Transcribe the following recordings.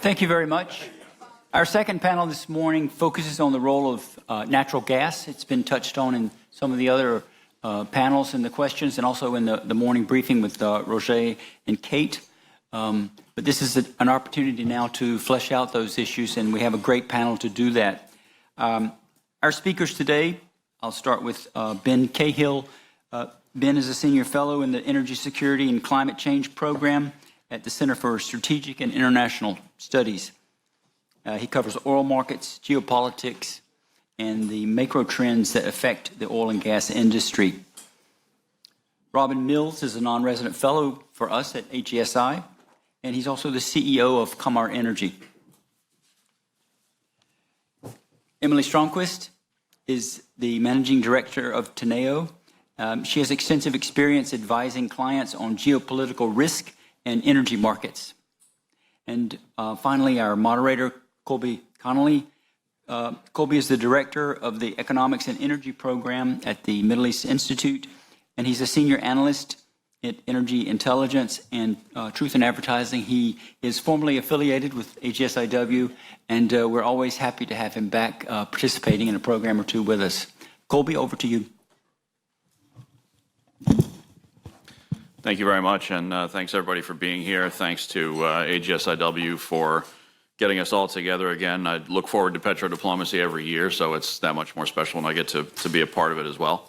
Thank you very much. Our second panel this morning focuses on the role of natural gas. It's been touched on in some of the other panels and the questions, and also in the morning briefing with Roger and Kate. But this is an opportunity now to flesh out those issues, and we have a great panel to do that. Our speakers today, I'll start with Ben Cahill. Ben is a senior fellow in the Energy Security and Climate Change Program at the Center for Strategic and International Studies. He covers oil markets, geopolitics, and the macro trends that affect the oil and gas industry. Robin Mills is a non-resident fellow for us at AGSIW, and he's also the CEO of Qamar Energy. Emily Stromquist is the managing director of Teneo. She has extensive experience advising clients on geopolitical risk and energy markets. And finally, our moderator, Colby Connelly. Colby is the director of the Economics and Energy Program at the Middle East Institute, and he's a senior analyst at Energy Intelligence and Truth in Advertising. He is formally affiliated with AGSIW, and we're always happy to have him back participating in a program or two with us. Colby, over to you. Thank you very much, and thanks everybody for being here. Thanks to AGSIW for getting us all together again. I look forward to Petro Diplomacy every year, so it's that much more special when I get to be a part of it as well.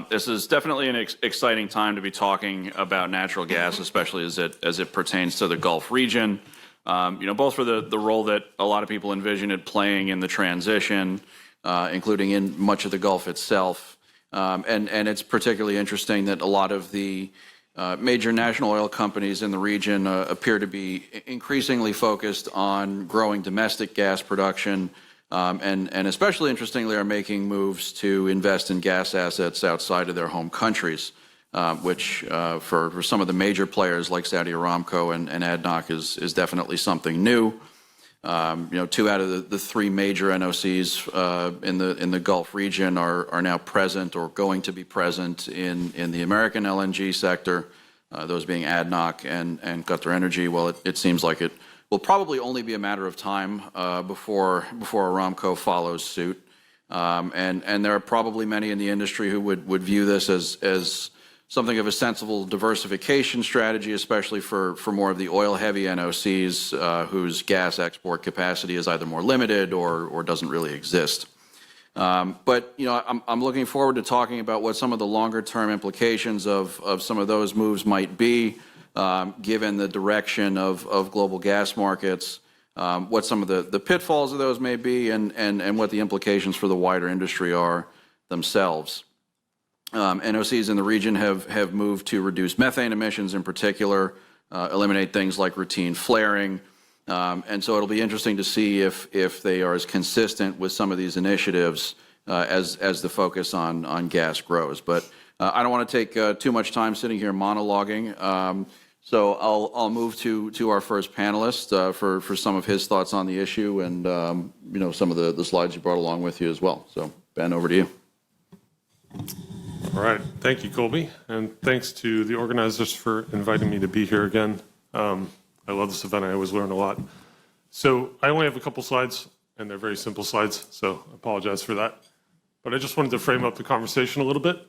This is definitely an exciting time to be talking about natural gas, especially as it pertains to the Gulf region. Both for the role that a lot of people envision it playing in the transition, including in much of the Gulf itself. And it's particularly interesting that a lot of the major national oil companies in the region appear to be increasingly focused on growing domestic gas production, and especially interestingly are making moves to invest in gas assets outside of their home countries, which for some of the major players like Saudi Aramco and ADNOC is definitely something new. Two out of the three major NOCs in the Gulf region are now present or going to be present in the American LNG sector, those being ADNOC and Qatar Energy. Well, it seems like it will probably only be a matter of time before Aramco follows suit. And there are probably many in the industry who would view this as something of a sensible diversification strategy, especially for more of the oil-heavy NOCs whose gas export capacity is either more limited or doesn't really exist. But I'm looking forward to talking about what some of the longer-term implications of some of those moves might be, given the direction of global gas markets, what some of the pitfalls of those may be, and what the implications for the wider industry are themselves. NOCs in the region have moved to reduce methane emissions in particular, eliminate things like routine flaring, and so it'll be interesting to see if they are as consistent with some of these initiatives as the focus on gas grows. But I don't want to take too much time sitting here monologuing, so I'll move to our first panelist for some of his thoughts on the issue and some of the slides you brought along with you as well. So Ben, over to you. All right. Thank you, Colby. And thanks to the organizers for inviting me to be here again. I love this event. I always learn a lot. So I only have a couple slides, and they're very simple slides, so I apologize for that. But I just wanted to frame up the conversation a little bit.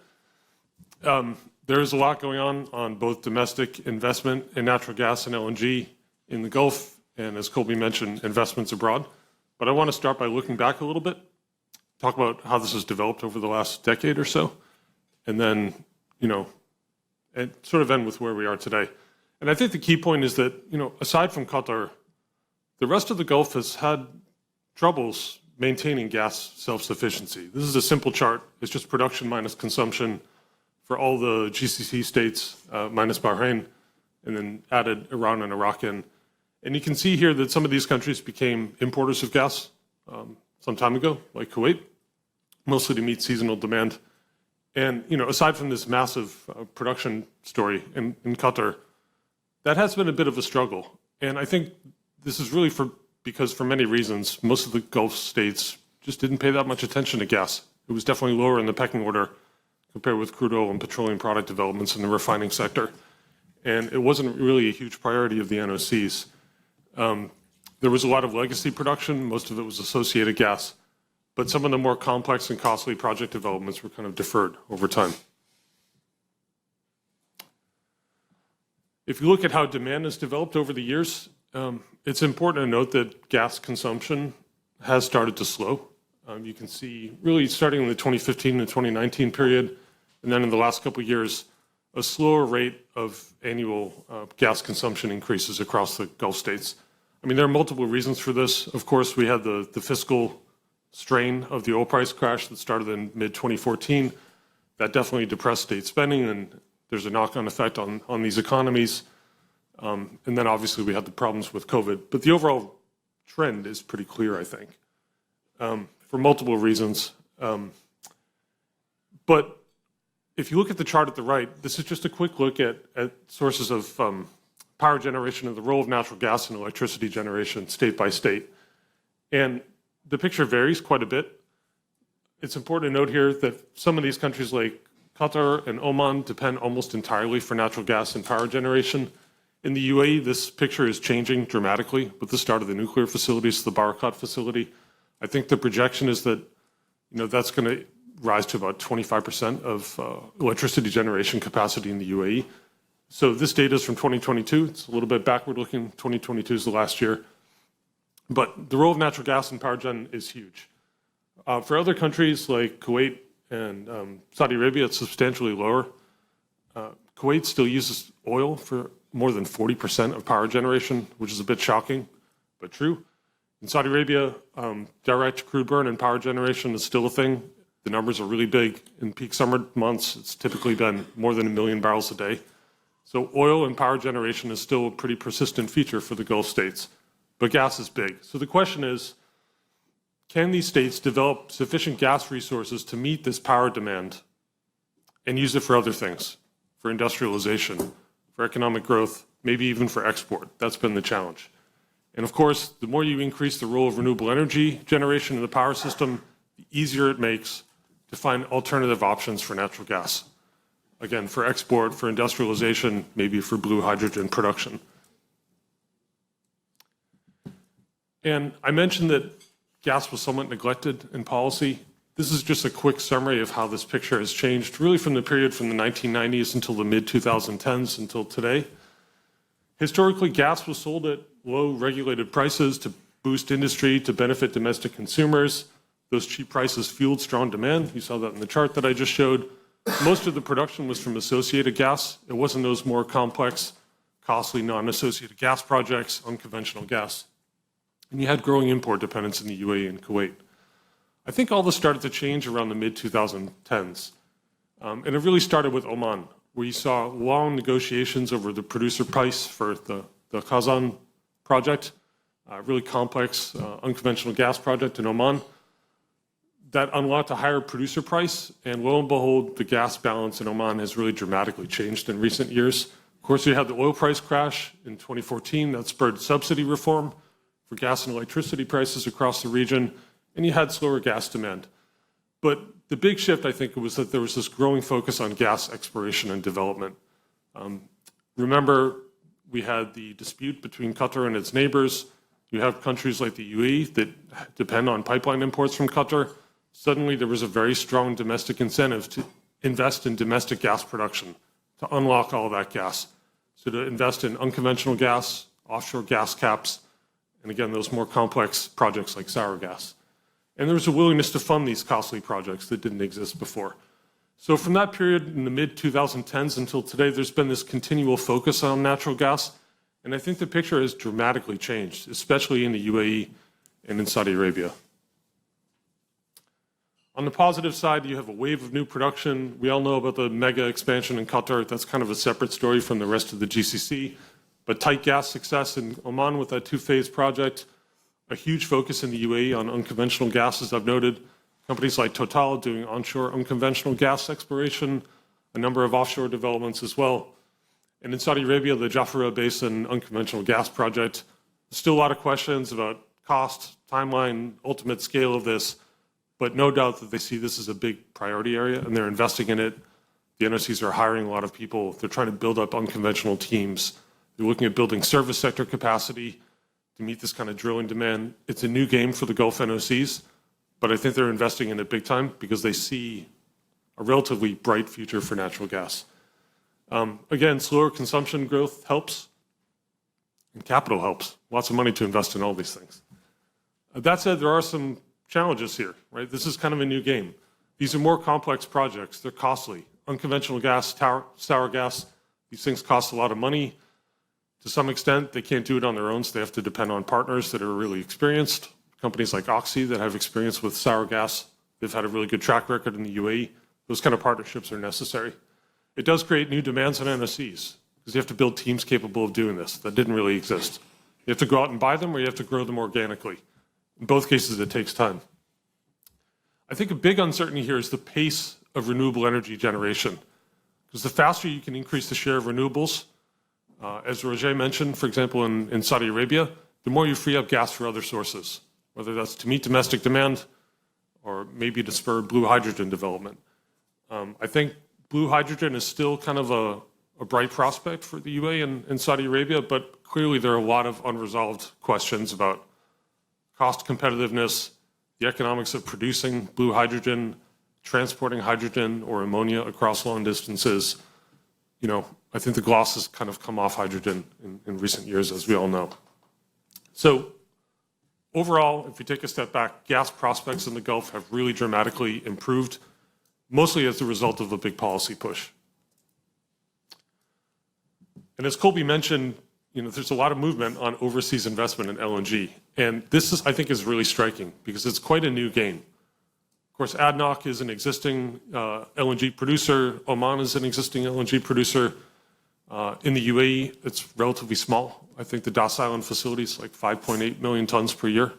There is a lot going on both domestic investment in natural gas and LNG in the Gulf, and as Colby mentioned, investments abroad. But I want to start by looking back a little bit, talk about how this has developed over the last decade or so, and then, and sort of end with where we are today. And I think the key point is that, aside from Qatar, the rest of the Gulf has had troubles maintaining gas self-sufficiency. This is a simple chart. It's just production minus consumption for all the GCC states minus Bahrain, and then added Iran and Iraq in. And you can see here that some of these countries became importers of gas some time ago, like Kuwait, mostly to meet seasonal demand. And aside from this massive production story in Qatar, that has been a bit of a struggle. And I think this is really because for many reasons, most of the Gulf states just didn't pay that much attention to gas. It was definitely lower in the pecking order compared with crude oil and petroleum product developments in the refining sector. And it wasn't really a huge priority of the NOCs. There was a lot of legacy production. Most of it was associated gas. But some of the more complex and costly project developments were kind of deferred over time. If you look at how demand has developed over the years, it's important to note that gas consumption has started to slow. You can see really starting in the 2015 to 2019 period, and then in the last couple of years, a slower rate of annual gas consumption increases across the Gulf states. I mean, there are multiple reasons for this. Of course, we had the fiscal strain of the oil price crash that started in mid-2014. That definitely depressed state spending, and there's a knock-on effect on these economies. And then obviously we had the problems with COVID. But the overall trend is pretty clear, I think, for multiple reasons. But if you look at the chart at the right, this is just a quick look at sources of power generation and the role of natural gas in electricity generation state by state. And the picture varies quite a bit. It's important to note here that some of these countries like Qatar and Oman depend almost entirely for natural gas and power generation. In the UAE, this picture is changing dramatically with the start of the nuclear facilities, the Barakat facility. I think the projection is that that's going to rise to about 25% of electricity generation capacity in the UAE. So this data is from 2022. It's a little bit backward looking. 2022 is the last year. But the role of natural gas and power gen is huge. For other countries like Kuwait and Saudi Arabia, it's substantially lower. Kuwait still uses oil for more than 40% of power generation, which is a bit shocking, but true. In Saudi Arabia, direct crude burn and power generation is still a thing. The numbers are really big. In peak summer months, it's typically been more than 1 million barrels a day. So oil and power generation is still a pretty persistent feature for the Gulf states, but gas is big. So the question is, can these states develop sufficient gas resources to meet this power demand and use it for other things, for industrialization, for economic growth, maybe even for export? That's been the challenge. And of course, the more you increase the role of renewable energy generation in the power system, the easier it makes to find alternative options for natural gas. Again, for export, for industrialization, maybe for blue hydrogen production. And I mentioned that gas was somewhat neglected in policy. This is just a quick summary of how this picture has changed, really from the period from the 1990s until the mid-2010s until today. Historically, gas was sold at low regulated prices to boost industry, to benefit domestic consumers. Those cheap prices fueled strong demand. You saw that in the chart that I just showed. Most of the production was from associated gas. It wasn't those more complex, costly, non-associated gas projects, unconventional gas. And you had growing import dependence in the UAE and Kuwait. I think all this started to change around the mid-2010s. And it really started with Oman, where you saw long negotiations over the producer price for the Kazan project, a really complex unconventional gas project in Oman. That unlocked a higher producer price, and lo and behold, the gas balance in Oman has really dramatically changed in recent years. Of course, we had the oil price crash in 2014 that spurred subsidy reform for gas and electricity prices across the region, and you had slower gas demand. But the big shift, I think, was that there was this growing focus on gas exploration and development. Remember, we had the dispute between Qatar and its neighbors. You have countries like the UAE that depend on pipeline imports from Qatar. Suddenly, there was a very strong domestic incentive to invest in domestic gas production, to unlock all that gas. So to invest in unconventional gas, offshore gas caps, and again, those more complex projects like sour gas. And there was a willingness to fund these costly projects that didn't exist before. So from that period in the mid-2010s until today, there's been this continual focus on natural gas. And I think the picture has dramatically changed, especially in the UAE and in Saudi Arabia. On the positive side, you have a wave of new production. We all know about the mega expansion in Qatar. That's kind of a separate story from the rest of the GCC. But tight gas success in Oman with that two-phase project, a huge focus in the UAE on unconventional gas, as I've noted. Companies like Total doing onshore unconventional gas exploration, a number of offshore developments as well. And in Saudi Arabia, the Jafurah Basin unconventional gas project. Still a lot of questions about cost, timeline, ultimate scale of this, but no doubt that they see this as a big priority area and they're investing in it. The NOCs are hiring a lot of people. They're trying to build up unconventional teams. They're looking at building service sector capacity to meet this kind of drilling demand. It's a new game for the Gulf NOCs, but I think they're investing in it big time because they see a relatively bright future for natural gas. Again, slower consumption growth helps, and capital helps. Lots of money to invest in all these things. That said, there are some challenges here, right? This is kind of a new game. These are more complex projects. They're costly. Unconventional gas, sour gas, these things cost a lot of money. To some extent, they can't do it on their own, so they have to depend on partners that are really experienced. Companies like AGSIW that have experience with sour gas. They've had a really good track record in the UAE. Those kind of partnerships are necessary. It does create new demands on NOCs because you have to build teams capable of doing this. That didn't really exist. You have to go out and buy them or you have to grow them organically. In both cases, it takes time. I think a big uncertainty here is the pace of renewable energy generation. Because the faster you can increase the share of renewables, as Roger mentioned, for example, in Saudi Arabia, the more you free up gas for other sources, whether that's to meet domestic demand or maybe to spur blue hydrogen development. I think blue hydrogen is still kind of a bright prospect for the UAE and Saudi Arabia, but clearly there are a lot of unresolved questions about cost competitiveness, the economics of producing blue hydrogen, transporting hydrogen or ammonia across long distances. You know, I think the gloss has kind of come off hydrogen in recent years, as we all know. So overall, if you take a step back, gas prospects in the Gulf have really dramatically improved, mostly as a result of a big policy push. And as Colby mentioned, you know, there's a lot of movement on overseas investment in LNG. And this is, I think, is really striking because it's quite a new game. Of course, ADNOC is an existing LNG producer. Oman is an existing LNG producer. In the UAE, it's relatively small. I think the Das Island facility is like 5.8 million tons per year.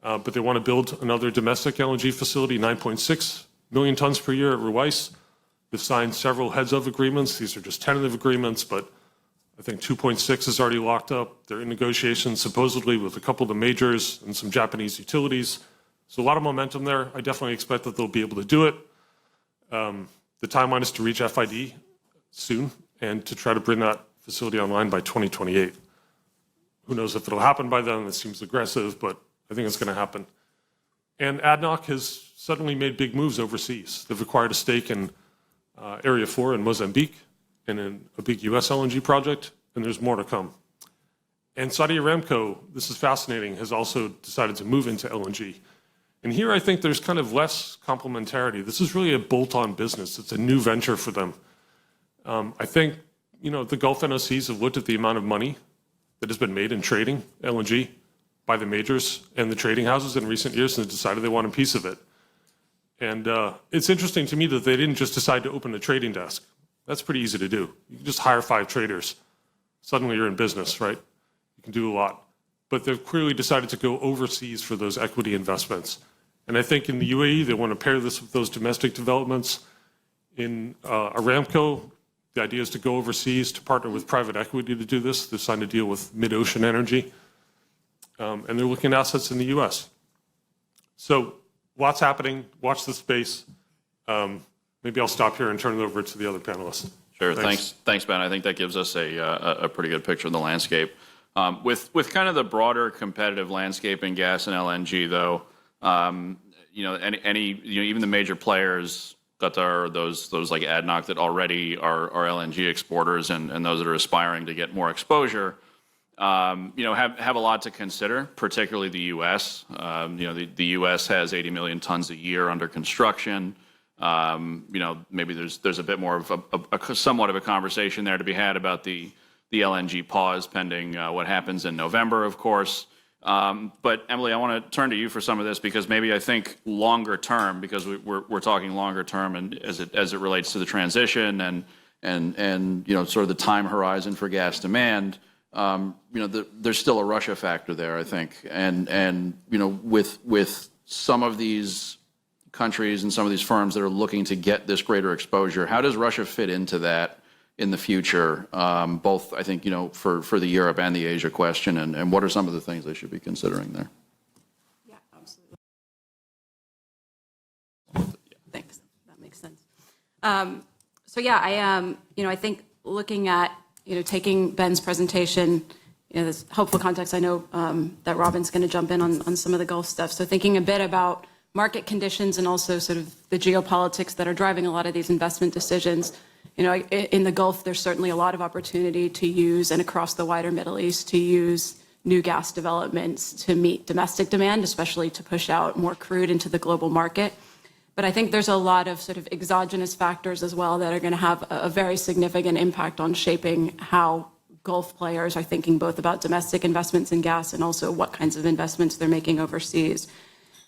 But they want to build another domestic LNG facility, 9.6 million tons per year at Ruwais. They've signed several heads-of agreements. These are just tentative agreements, but I think 2.6 is already locked up. They're in negotiations supposedly with a couple of the majors and some Japanese utilities. So a lot of momentum there. I definitely expect that they'll be able to do it. The timeline is to reach FID soon and to try to bring that facility online by 2028. Who knows if it'll happen by then? It seems aggressive, but I think it's going to happen. And ADNOC has suddenly made big moves overseas. They've acquired a stake in Area 4 in Mozambique and in a big US LNG project, and there's more to come. And Saudi Aramco, this is fascinating, has also decided to move into LNG. And here I think there's kind of less complementarity. This is really a bolt-on business. It's a new venture for them. I think, you know, the Gulf NOCs have looked at the amount of money that has been made in trading LNG by the majors and the trading houses in recent years and decided they want a piece of it. And it's interesting to me that they didn't just decide to open a trading desk. That's pretty easy to do. You can just hire 5 traders. Suddenly you're in business, right? You can do a lot. But they've clearly decided to go overseas for those equity investments. And I think in the UAE, they want to pair this with those domestic developments. In Aramco, the idea is to go overseas to partner with private equity to do this. They've signed a deal with Mid-Ocean Energy. And they're looking at assets in the US. So lots happening. Watch this space. Maybe I'll stop here and turn it over to the other panelists. Sure. Thanks, Ben. I think that gives us a pretty good picture of the landscape. With kind of the broader competitive landscape in gas and LNG, though, you know, even the major players, Qatar, those like ADNOC that already are LNG exporters and those that are aspiring to get more exposure, you know, have a lot to consider, particularly the U.S. You know, the U.S. has 80 million tons a year under construction. You know, maybe there's a bit more of somewhat of a conversation there to be had about the LNG pause pending what happens in November, of course. But Emily, I want to turn to you for some of this because maybe I think longer term, because we're talking longer term, and as it relates to the transition and you know, sort of the time horizon for gas demand. You know, there's still a Russia factor there, I think, and you know, with some of these countries and some of these firms that are looking to get this greater exposure, how does Russia fit into that in the future, both, I think, you know, for the Europe and the Asia question, and what are some of the things they should be considering there? Yeah, absolutely. Thanks. That makes sense. So yeah, you know, I think looking at, you know, taking Ben's presentation this helpful context. I know that Robin's going to jump in on some of the Gulf stuff. So thinking a bit about market conditions and also sort of the geopolitics that are driving a lot of these investment decisions. In the Gulf, there's certainly a lot of opportunity to use, and across the wider Middle East, to use new gas developments to meet domestic demand, especially to push out more crude into the global market. But I think there's a lot of sort of exogenous factors as well that are going to have a very significant impact on shaping how Gulf players are thinking both about domestic investments in gas and also what kinds of investments they're making overseas.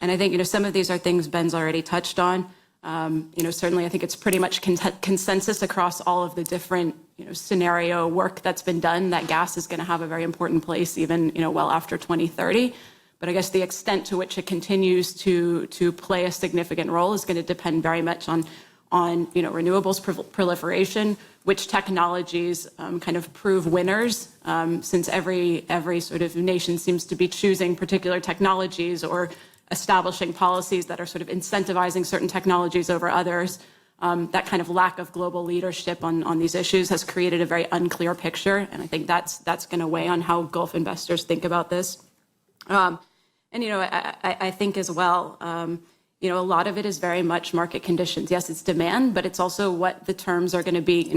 And I think, some of these are things Ben's already touched on. Certainly I think it's pretty much consensus across all of the different, scenario work that's been done that gas is going to have a very important place even, well after 2030. But I guess the extent to which it continues to play a significant role is going to depend very much on renewables proliferation, which technologies kind of prove winners, since every sort of nation seems to be choosing particular technologies or establishing policies that are sort of incentivizing certain technologies over others. That kind of lack of global leadership on these issues has created a very unclear picture, and I think that's going to weigh on how Gulf investors think about this. I think as well, a lot of it is very much market conditions. Yes, it's demand, but it's also what the terms are going to be.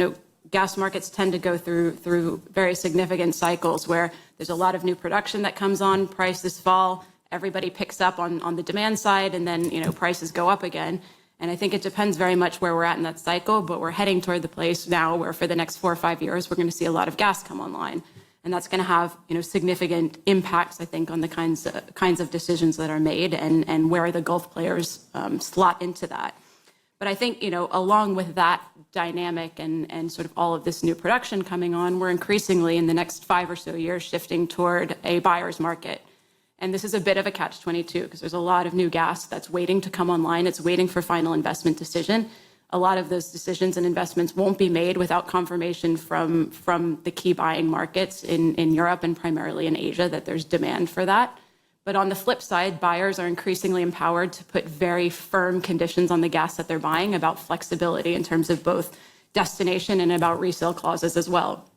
Gas markets tend to go through very significant cycles where there's a lot of new production that comes on, prices fall, everybody picks up on the demand side, and then prices go up again. And I think it depends very much where we're at in that cycle, but we're heading toward the place now where for the next 4 or 5 years we're going to see a lot of gas come online. And that's going to have significant impacts, I think, on the kinds of decisions that are made and where the Gulf players slot into that. But I think, along with that dynamic and sort of all of this new production coming on, we're increasingly in the next 5 or so years shifting toward a buyer's market. And this is a bit of a catch-22 because there's a lot of new gas that's waiting to come online. It's waiting for final investment decision. A lot of those decisions and investments won't be made without confirmation from the key buying markets in Europe and primarily in Asia that there's demand for that. But on the flip side, buyers are increasingly empowered to put very firm conditions on the gas that they're buying about flexibility in terms of both destination and about resale clauses as well.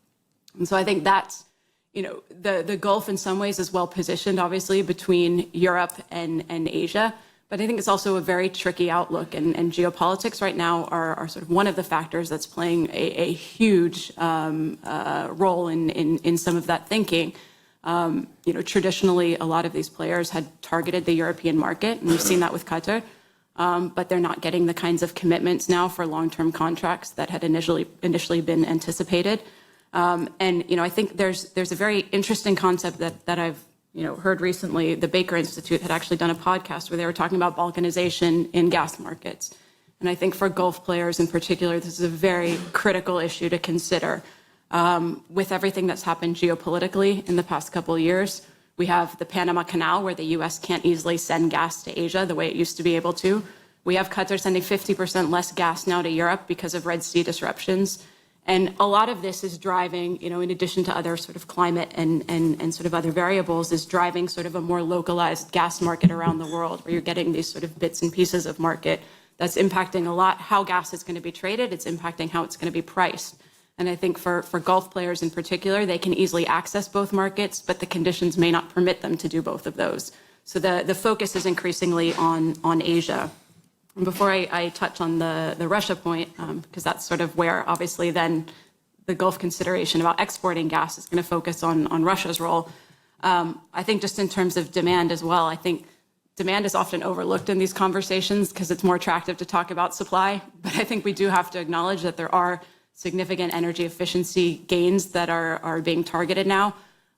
And so I think that's, the Gulf in some ways is well positioned, obviously, between Europe and Asia. But I think it's also a very tricky outlook, and geopolitics right now are sort of one of the factors that's playing a huge role in some of that thinking. Traditionally, a lot of these players had targeted the European market, and we've seen that with Qatar, but they're not getting the kinds of commitments now for long-term contracts that had initially been anticipated. I think there's a very interesting concept that I've heard recently. The Baker Institute had actually done a podcast where they were talking about balkanization in gas markets. And I think for Gulf players in particular, this is a very critical issue to consider. With everything that's happened geopolitically in the past couple of years, we have the Panama Canal where the U.S. can't easily send gas to Asia the way it used to be able to. We have Qatar sending 50% less gas now to Europe because of Red Sea disruptions. And a lot of this is driving, in addition to other sort of climate and sort of other variables, is driving sort of a more localized gas market around the world where you're getting these sort of bits and pieces of market that's impacting a lot how gas is going to be traded. It's impacting how it's going to be priced. And I think for Gulf players in particular, they can easily access both markets, but the conditions may not permit them to do both of those. So the focus is increasingly on Asia. And before I touch on the Russia point, because that's sort of where obviously then the Gulf consideration about exporting gas is going to focus on Russia's role. I think just in terms of demand as well, I think demand is often overlooked in these conversations because it's more attractive to talk about supply. But I think we do have to acknowledge that there are significant energy efficiency gains that are being targeted now.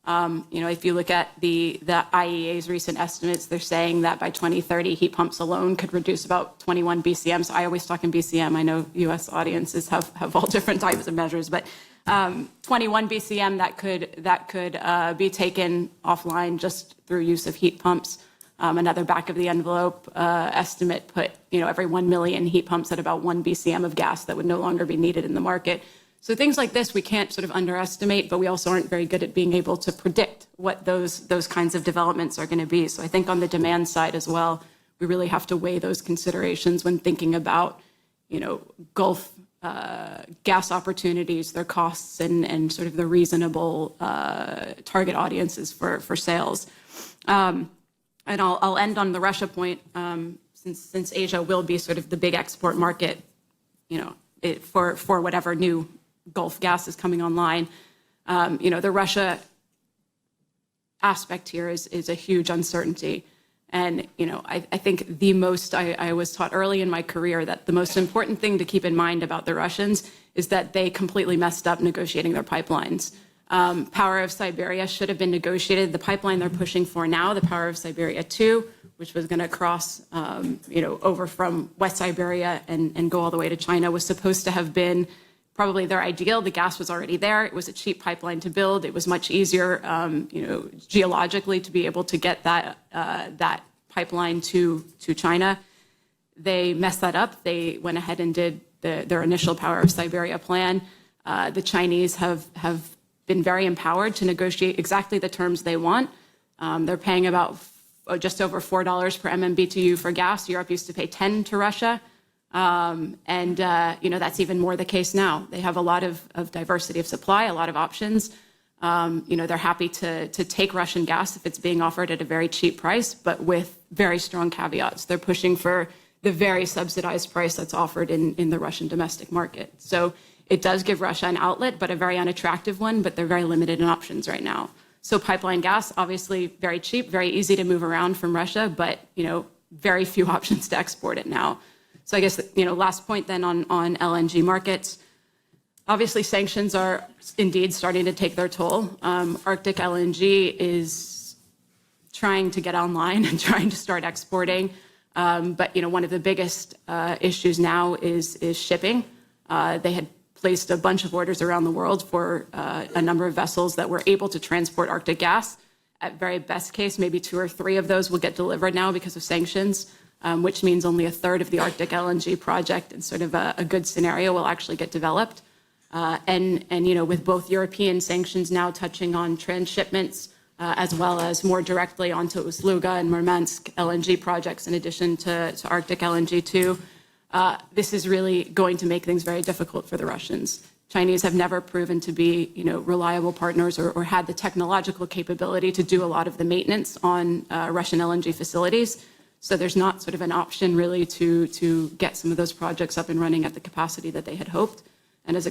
If you look at the IEA's recent estimates, they're saying that by 2030, heat pumps alone could reduce about 21 BCM. So I always talk in BCM. I know U.S. audiences have all different types of measures, but 21 BCM that could be taken offline just through use of heat pumps. Another back of the envelope estimate put every 1 million heat pumps at about 1 BCM of gas that would no longer be needed in the market. So things like this we can't sort of underestimate, but we also aren't very good at being able to predict what those kinds of developments are going to be. So I think on the demand side as well, we really have to weigh those considerations when thinking about Gulf gas opportunities, their costs, and sort of the reasonable target audiences for sales. And I'll end on the Russia point, since Asia will be sort of the big export market, for whatever new Gulf gas is coming online. The Russia aspect here is a huge uncertainty. And, I think I was taught early in my career that the most important thing to keep in mind about the Russians is that they completely messed up negotiating their pipelines. Power of Siberia should have been negotiated. The pipeline they're pushing for now, the Power of Siberia 2, which was going to cross, over from West Siberia and go all the way to China, was supposed to have been probably their ideal. The gas was already there. It was a cheap pipeline to build. It was much easier, geologically to be able to get that pipeline to China. They messed that up. They went ahead and did their initial Power of Siberia plan. The Chinese have been very empowered to negotiate exactly the terms they want. They're paying about just over $4 per MMBTU for gas. Europe used to pay 10 to Russia. That's even more the case now. They have a lot of diversity of supply, a lot of options. They're happy to take Russian gas if it's being offered at a very cheap price, but with very strong caveats. They're pushing for the very subsidized price that's offered in the Russian domestic market. So it does give Russia an outlet, but a very unattractive one, but they're very limited in options right now. So pipeline gas, obviously very cheap, very easy to move around from Russia, but, very few options to export it now. So I guess, last point then on LNG markets. Obviously, sanctions are indeed starting to take their toll. Arctic LNG is trying to get online and trying to start exporting. But, one of the biggest issues now is shipping. They had placed a bunch of orders around the world for a number of vessels that were able to transport Arctic gas. At very best case, maybe 2 or 3 of those will get delivered now because of sanctions. Which means only a third of the Arctic LNG project in sort of a good scenario will actually get developed. With both European sanctions now touching on transshipments, as well as more directly onto Ust-Luga and Murmansk LNG projects, in addition to Arctic LNG 2, this is really going to make things very difficult for the Russians. Chinese have never proven to be, reliable partners or had the technological capability to do a lot of the maintenance on Russian LNG facilities. So there's not sort of an option really to get some of those projects up and running at the capacity that they had hoped. And as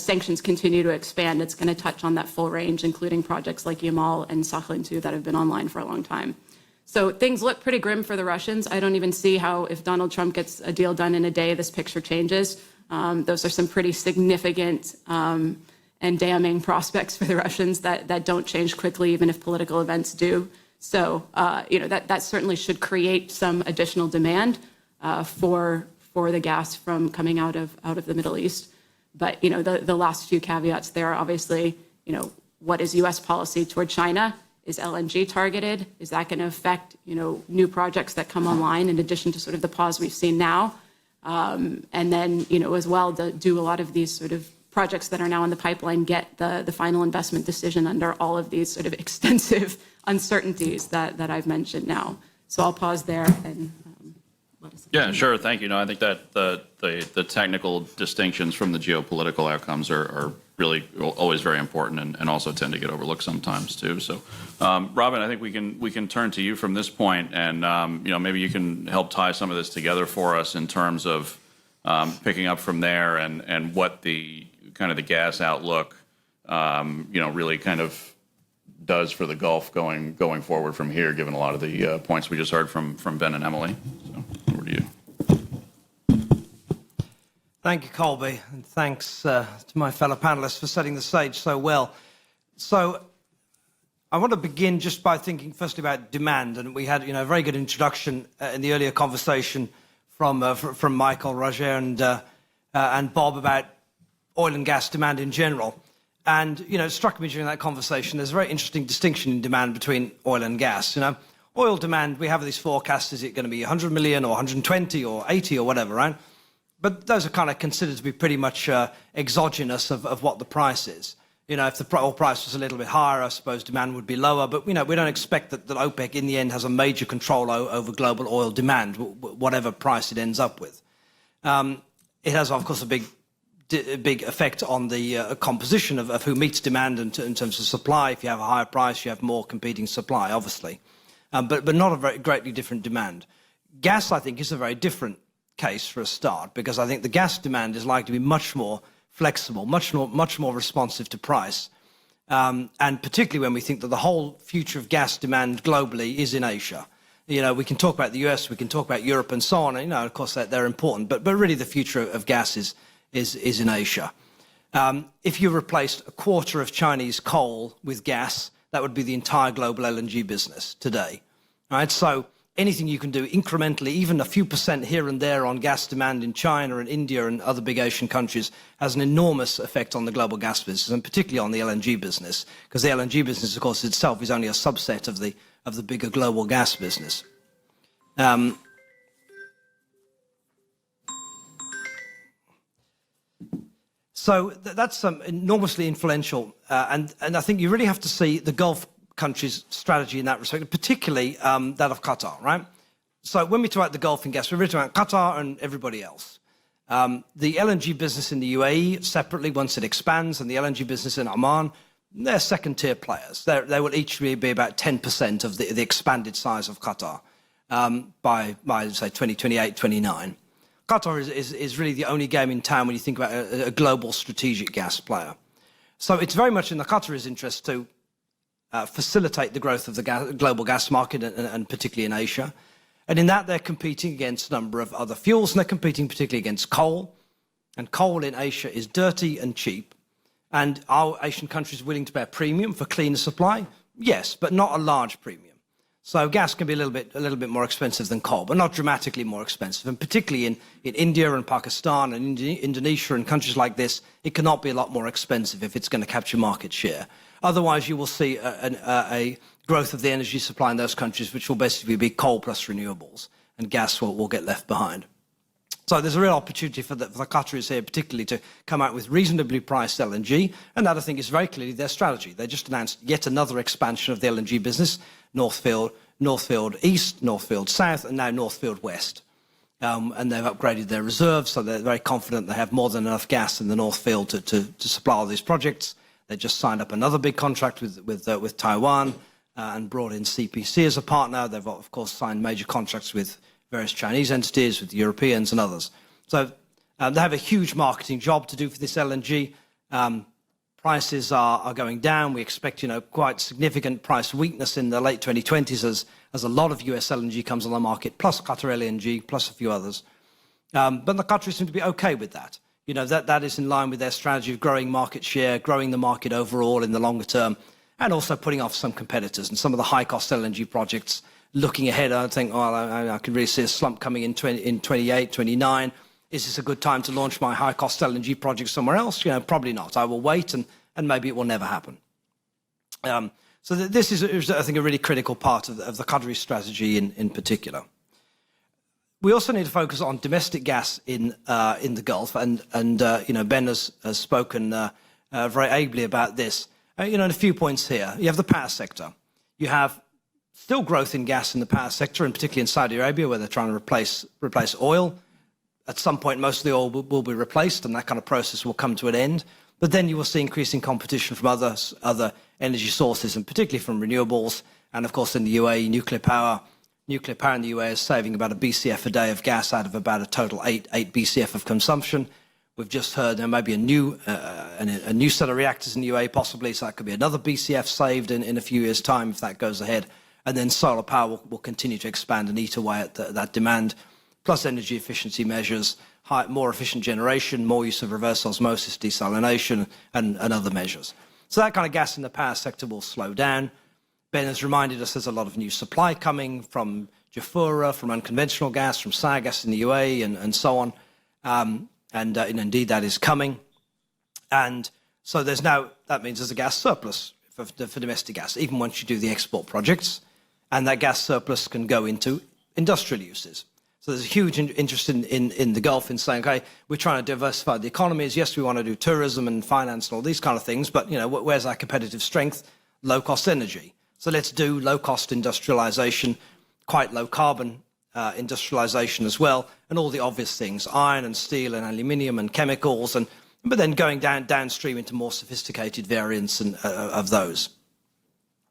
sanctions continue to expand, it's going to touch on that full range, including projects like Yamal and Sakhalin-2 that have been online for a long time. So things look pretty grim for the Russians. I don't even see how, if Donald Trump gets a deal done in a day, this picture changes. Those are some pretty significant and damning prospects for the Russians that don't change quickly, even if political events do. So, that certainly should create some additional demand for the gas from coming out of the Middle East. But, the last few caveats there are obviously, what is U.S. policy toward China? Is LNG targeted? Is that going to affect, new projects that come online in addition to sort of the pause we've seen now? And then, as well, do a lot of these sort of projects that are now in the pipeline get the final investment decision under all of these sort of extensive uncertainties that I've mentioned now. So I'll pause there and let us. Yeah, sure. Thank you. No, I think that the technical distinctions from the geopolitical outcomes are really always very important and also tend to get overlooked sometimes too. So, Robin, I think we can turn to you from this point, and maybe you can help tie some of this together for us in terms of picking up from there and what the kind of the gas outlook, really kind of does for the Gulf going forward from here, given a lot of the points we just heard from Ben and Emily. So over to you. Thank you, Colby, and thanks to my fellow panelists for setting the stage so well. So I want to begin just by thinking firstly about demand, and we had a very good introduction in the earlier conversation from Michael, Roger, and Bob about oil and gas demand in general. And, it struck me during that conversation, there's a very interesting distinction in demand between oil and gas. Oil demand, we have these forecasts, is it going to be 100 million or 120 or 80 or whatever, right? But those are kind of considered to be pretty much exogenous of what the price is. If the oil price was a little bit higher, I suppose demand would be lower. But, we don't expect that OPEC in the end has a major control over global oil demand, whatever price it ends up with. it has, of course, a big effect on the composition of who meets demand in terms of supply. If you have a higher price, you have more competing supply, obviously, but not a very greatly different demand. Gas, I think, is a very different case for a start, because I think the gas demand is likely to be much more flexible, much more responsive to price, and particularly when we think that the whole future of gas demand globally is in Asia. You know, we can talk about the US, we can talk about Europe and so on, and, you know, of course, they're important, but really the future of gas is in Asia. If you replaced a quarter of Chinese coal with gas, that would be the entire global LNG business today, right? So anything you can do incrementally, even a few percent here and there on gas demand in China and India and other big Asian countries, has an enormous effect on the global gas business, and particularly on the LNG business, because the LNG business, of course, itself is only a subset of the bigger global gas business. So that's enormously influential, and I think you really have to see the Gulf countries' strategy in that respect, particularly that of Qatar, right? So when we talk about the Gulf and gas, we're really talking about Qatar and everybody else. The LNG business in the UAE, separately, once it expands, and the LNG business in Oman, they're second-tier players. They will each be about 10% of the expanded size of Qatar by, say, 2028, 29. Qatar is really the only game in town when you think about a global strategic gas player. So it's very much in the Qataris' interest to facilitate the growth of the global gas market, and particularly in Asia. And in that, they're competing against a number of other fuels, and they're competing particularly against coal. And coal in Asia is dirty and cheap. And are Asian countries willing to pay a premium for cleaner supply? Yes, but not a large premium. So gas can be a little bit more expensive than coal, but not dramatically more expensive. And particularly in India and Pakistan and Indonesia and countries like this, it cannot be a lot more expensive if it's going to capture market share. Otherwise, you will see a growth of the energy supply in those countries, which will basically be coal plus renewables, and gas will get left behind. So there's a real opportunity for the Qataris here, particularly, to come out with reasonably priced LNG, and that, I think, is very clearly their strategy. They just announced yet another expansion of the LNG business, Northfield East, Northfield South, and now Northfield West. And they've upgraded their reserves, so they're very confident they have more than enough gas in the North Field to supply all these projects. They just signed up another big contract with Taiwan and brought in CPC as a partner. They've, of course, signed major contracts with various Chinese entities, with the Europeans and others. So they have a huge marketing job to do for this LNG. Prices are going down. We expect, quite significant price weakness in the late 2020s as a lot of US LNG comes on the market, plus Qatar LNG, plus a few others. But the Qataris seem to be okay with that. That is in line with their strategy of growing market share, growing the market overall in the longer term, and also putting off some competitors. And some of the high-cost LNG projects, looking ahead, I think, I could really see a slump coming in 28, 29. Is this a good time to launch my high-cost LNG project somewhere else? Probably not. I will wait, and maybe it will never happen. So this is, I think, a really critical part of the Qatari strategy in particular. We also need to focus on domestic gas in the Gulf, and Ben has spoken very ably about this. A few points here. You have the power sector. You have still growth in gas in the power sector, and particularly in Saudi Arabia, where they're trying to replace oil. At some point, most of the oil will be replaced, and that kind of process will come to an end. But then you will see increasing competition from other energy sources, and particularly from renewables. And of course, in the UAE, nuclear power in the UAE is saving about a BCF a day of gas out of about a total 8 BCF of consumption. We've just heard there may be a new set of reactors in the UAE, possibly, so that could be another BCF saved in a few years' time if that goes ahead. And then solar power will continue to expand and eat away at that demand, plus energy efficiency measures, more efficient generation, more use of reverse osmosis, desalination, and other measures. So that kind of gas in the power sector will slow down. Ben has reminded us there's a lot of new supply coming from Jafurah, from unconventional gas, from sour gas in the UAE, and so on. And indeed, that is coming. And so that means there's a gas surplus for domestic gas, even once you do the export projects. And that gas surplus can go into industrial uses. So there's a huge interest in the Gulf in saying, okay, we're trying to diversify the economies. Yes, we want to do tourism and finance and all these kind of things, but where's our competitive strength? Low-cost energy. So let's do low-cost industrialization, quite low-carbon industrialization as well, and all the obvious things, iron and steel and aluminium and chemicals, but then going downstream into more sophisticated variants of those.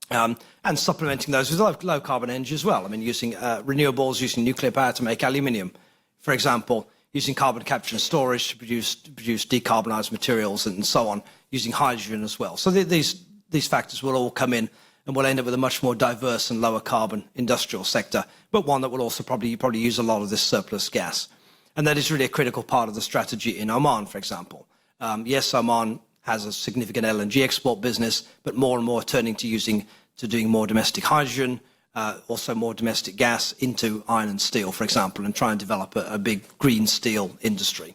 And supplementing those with low carbon energy as well. I mean, using renewables, using nuclear power to make aluminium, for example, using carbon capture and storage to produce decarbonized materials and so on, using hydrogen as well. So these factors will all come in, and we'll end up with a much more diverse and lower carbon industrial sector, but one that will also probably use a lot of this surplus gas. And that is really a critical part of the strategy in Oman, for example. Yes, Oman has a significant LNG export business, but more and more turning to doing more domestic hydrogen, also more domestic gas into iron and steel, for example, and try and develop a big green steel industry.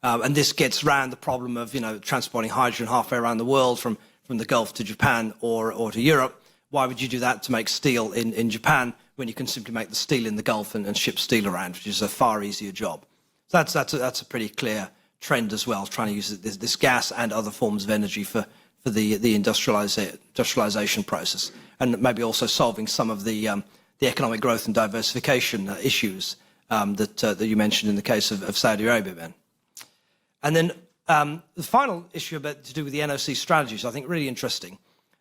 And this gets around the problem of, transporting hydrogen halfway around the world from the Gulf to Japan or to Europe. Why would you do that to make steel in Japan when you can simply make the steel in the Gulf and ship steel around, which is a far easier job? So that's a pretty clear trend as well, trying to use this gas and other forms of energy for the industrialization process, and maybe also solving some of the economic growth and diversification issues that you mentioned in the case of Saudi Arabia, Ben. And then the final issue to do with the NOC strategies, I think really interesting.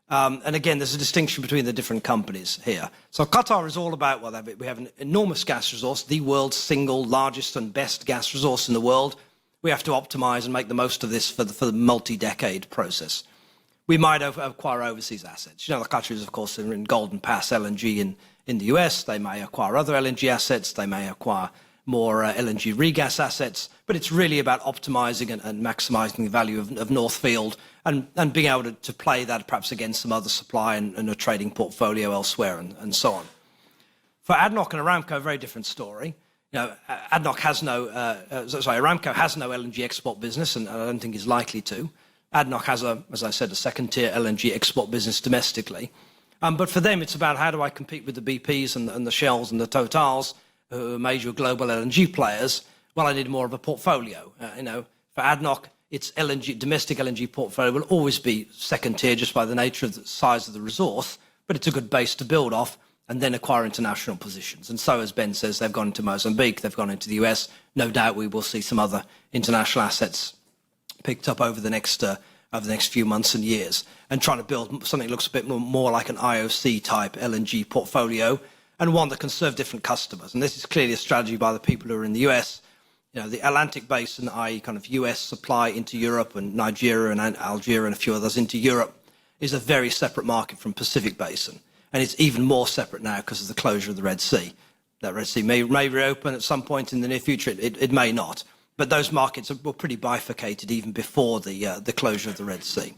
And again, there's a distinction between the different companies here. So Qatar is all about, we have an enormous gas resource, the world's single largest and best gas resource in the world. We have to optimize and make the most of this for the multi-decade process. We might acquire overseas assets. The Qataris, of course, are in Golden Pass LNG in the US. They may acquire other LNG assets. They may acquire more LNG regas assets. But it's really about optimizing and maximizing the value of North Field and being able to play that perhaps against some other supply and a trading portfolio elsewhere and so on. For ADNOC and Aramco, a very different story. Aramco has no LNG export business, and I don't think is likely to. ADNOC has, as I said, a second-tier LNG export business domestically. But for them, it's about how do I compete with the BPs and the Shells and the Totals, who are major global LNG players. Well, I need more of a portfolio. For ADNOC, its domestic LNG portfolio will always be second-tier just by the nature of the size of the resource, but it's a good base to build off and then acquire international positions. And so, as Ben says, they've gone into Mozambique, they've gone into the US. No doubt we will see some other international assets picked up over the next few months and years, and trying to build something that looks a bit more like an IOC type LNG portfolio, and one that can serve different customers. And this is clearly a strategy by the people who are in the US. The Atlantic Basin, i.e. kind of US supply into Europe, and Nigeria and Algeria and a few others into Europe, is a very separate market from Pacific Basin. And it's even more separate now because of the closure of the Red Sea. That Red Sea may reopen at some point in the near future. It may not. But those markets were pretty bifurcated even before the closure of the Red Sea.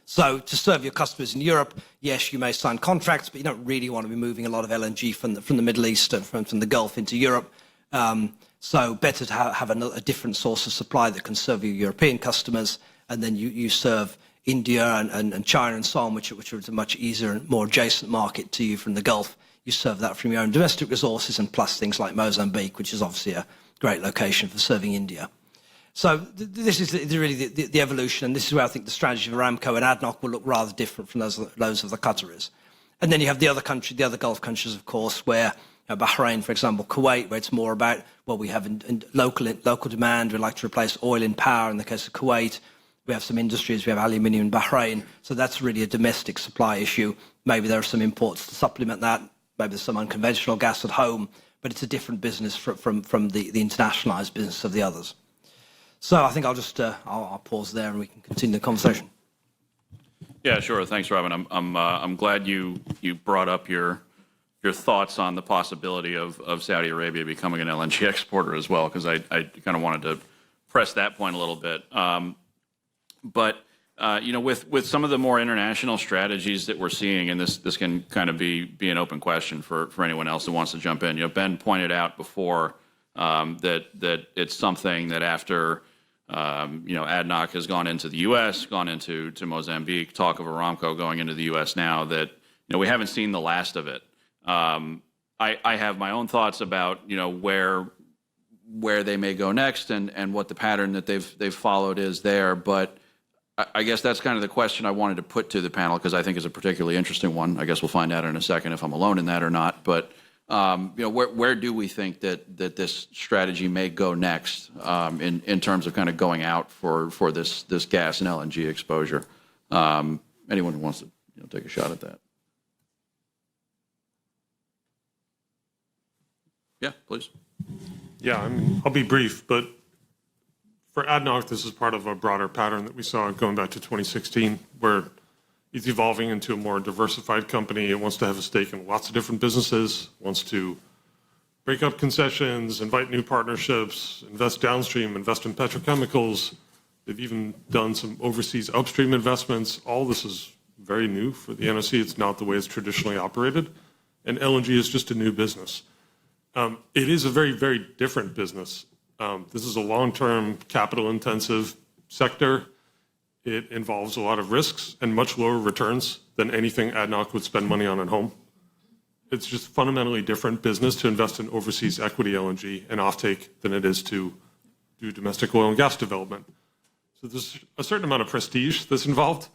So to serve your customers in Europe, yes, you may sign contracts, but you don't really want to be moving a lot of LNG from the Middle East and from the Gulf into Europe. So better to have a different source of supply that can serve your European customers, and then you serve India and China and so on, which are a much easier and more adjacent market to you from the Gulf. You serve that from your own domestic resources, and plus things like Mozambique, which is obviously a great location for serving India. So this is really the evolution, and this is where I think the strategy of Aramco and ADNOC will look rather different from those of the Qataris. And then you have the other Gulf countries, of course, where Bahrain, for example, Kuwait, where it's more about, we have local demand, we'd like to replace oil in power. In the case of Kuwait, we have some industries, we have aluminium in Bahrain, so that's really a domestic supply issue. Maybe there are some imports to supplement that, maybe there's some unconventional gas at home, but it's a different business from the internationalized business of the others. So I think I'll pause there and we can continue the conversation. Yeah, sure. Thanks, Robin. I'm glad you brought up your thoughts on the possibility of Saudi Arabia becoming an LNG exporter as well, because I kind of wanted to press that point a little bit. But with some of the more international strategies that we're seeing, and this can kind of be an open question for anyone else that wants to jump in. Ben pointed out before that it's something that after ADNOC has gone into the U.S., gone into Mozambique, talk of Aramco going into the U.S. now, that we haven't seen the last of it. I have my own thoughts about where they may go next and what the pattern that they've followed is there, but I guess that's kind of the question I wanted to put to the panel, because I think it's a particularly interesting one. I guess we'll find out in a second if I'm alone in that or not. But Where do we think that this strategy may go next in terms of kind of going out for this gas and LNG exposure? Anyone who wants to take a shot at that? Yeah, please. Yeah, I mean, I'll be brief, but for ADNOC, this is part of a broader pattern that we saw going back to 2016, where it's evolving into a more diversified company. It wants to have a stake in lots of different businesses, wants to break up concessions, invite new partnerships, invest downstream, invest in petrochemicals. They've even done some overseas upstream investments. All this is very new for the NOC. It's not the way it's traditionally operated. And LNG is just a new business. It is a very, very different business. This is a long-term, capital-intensive sector. It involves a lot of risks and much lower returns than anything ADNOC would spend money on at home. It's just fundamentally different business to invest in overseas equity LNG and offtake than it is to do domestic oil and gas development. So there's a certain amount of prestige that's involved.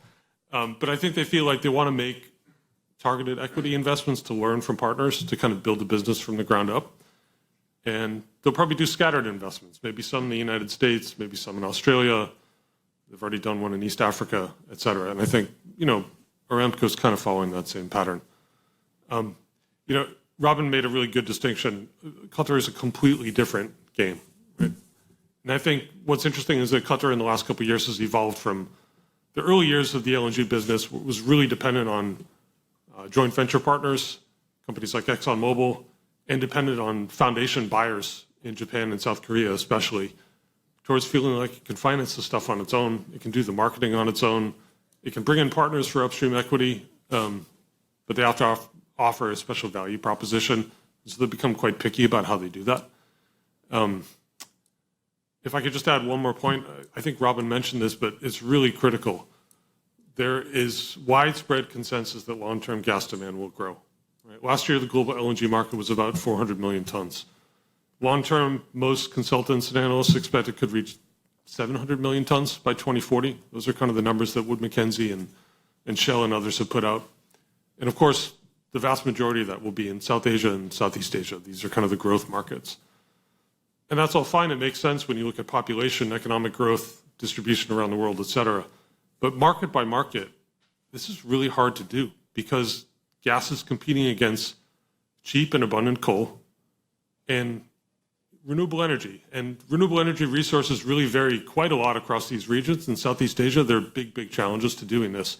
But I think they feel like they want to make targeted equity investments to learn from partners to kind of build a business from the ground up. And they'll probably do scattered investments, maybe some in the United States, maybe some in Australia. They've already done one in East Africa, et cetera. And I think, Aramco's kind of following that same pattern. Robin made a really good distinction. Qatar is a completely different game, right? And I think what's interesting is that Qatar in the last couple of years has evolved from the early years of the LNG business was really dependent on joint venture partners, companies like ExxonMobil, and dependent on foundation buyers in Japan and South Korea especially, towards feeling like it can finance the stuff on its own, it can do the marketing on its own, it can bring in partners for upstream equity, but they have to offer a special value proposition, so they become quite picky about how they do that. If I could just add one more point, I think Robin mentioned this, but it's really critical. There is widespread consensus that long-term gas demand will grow. Right? Last year, the global LNG market was about 400 million tons. Long-term, most consultants and analysts expect it could reach 700 million tons by 2040. Those are kind of the numbers that Wood Mackenzie and Shell and others have put out. And of course, the vast majority of that will be in South Asia and Southeast Asia. These are kind of the growth markets. And that's all fine. It makes sense when you look at population, economic growth, distribution around the world, et cetera. But market by market, this is really hard to do because gas is competing against cheap and abundant coal and renewable energy. And renewable energy resources really vary quite a lot across these regions. In Southeast Asia, there are big, big challenges to doing this.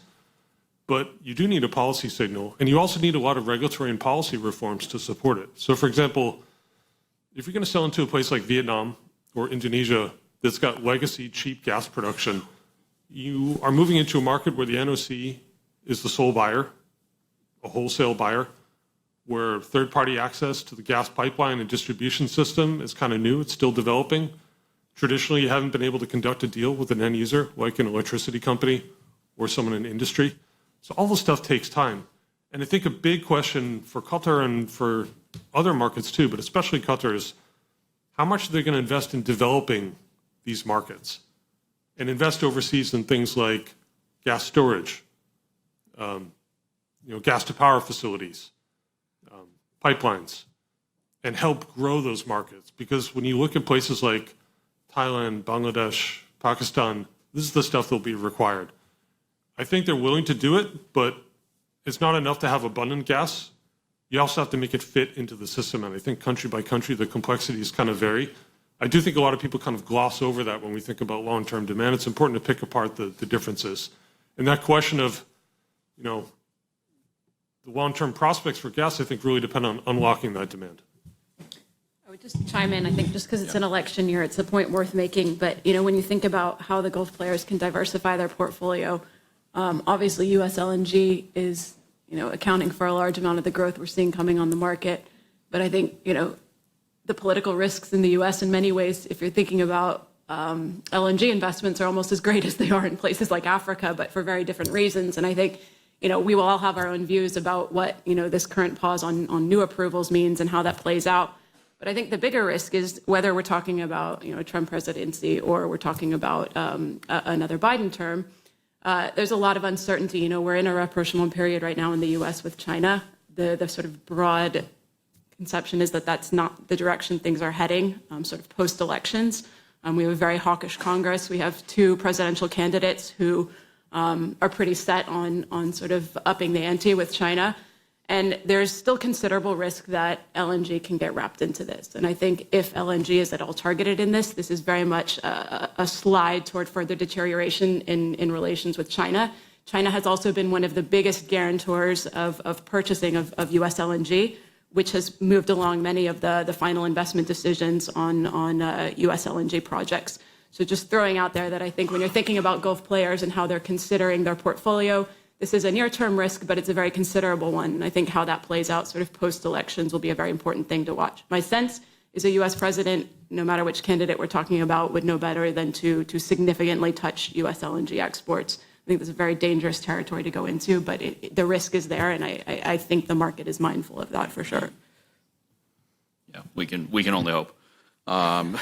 But you do need a policy signal, and you also need a lot of regulatory and policy reforms to support it. So, for example, if you're going to sell into a place like Vietnam or Indonesia that's got legacy cheap gas production, you are moving into a market where the NOC is the sole buyer, a wholesale buyer, where third-party access to the gas pipeline and distribution system is kind of new. It's still developing. Traditionally, you haven't been able to conduct a deal with an end user, like an electricity company or someone in industry. So all this stuff takes time. And I think a big question for Qatar and for other markets too, but especially Qatar, is how much are they going to invest in developing these markets and invest overseas in things like gas storage, gas-to-power facilities, pipelines, and help grow those markets. Because when you look at places like Thailand, Bangladesh, Pakistan, this is the stuff that'll be required. I think they're willing to do it, but it's not enough to have abundant gas. You also have to make it fit into the system. And I think country by country, the complexities kind of vary. I do think a lot of people kind of gloss over that when we think about long-term demand. It's important to pick apart the differences. And that question of, the long-term prospects for gas, I think, really depend on unlocking that demand. I would just chime in, I think, just because it's an election year, it's a point worth making. But, when you think about how the Gulf players can diversify their portfolio, obviously U.S. LNG is, accounting for a large amount of the growth we're seeing coming on the market. But I think, the political risks in the U.S. in many ways, if you're thinking about LNG investments, are almost as great as they are in places like Africa, but for very different reasons. And I think, we will all have our own views about what, this current pause on new approvals means and how that plays out. But I think the bigger risk is whether we're talking about, a Trump presidency or we're talking about another Biden term. There's a lot of uncertainty. We're in a rapprochement period right now in the U.S. with China. The sort of broad conception is that that's not the direction things are heading, sort of post-elections. We have a very hawkish Congress. We have two presidential candidates who are pretty set on sort of upping the ante with China. And there's still considerable risk that LNG can get wrapped into this. And I think if LNG is at all targeted in this, this is very much a slide toward further deterioration in relations with China. China has also been one of the biggest guarantors of purchasing of U.S. LNG, which has moved along many of the final investment decisions on U.S. LNG projects. So just throwing out there that I think when you're thinking about Gulf players and how they're considering their portfolio, this is a near-term risk, but it's a very considerable one. And I think how that plays out sort of post-elections will be a very important thing to watch. My sense is a U.S. president, no matter which candidate we're talking about, would know better than to significantly touch U.S. LNG exports. I think this is a very dangerous territory to go into, but the risk is there, and I think the market is mindful of that for sure. Yeah, we can only hope. Yeah,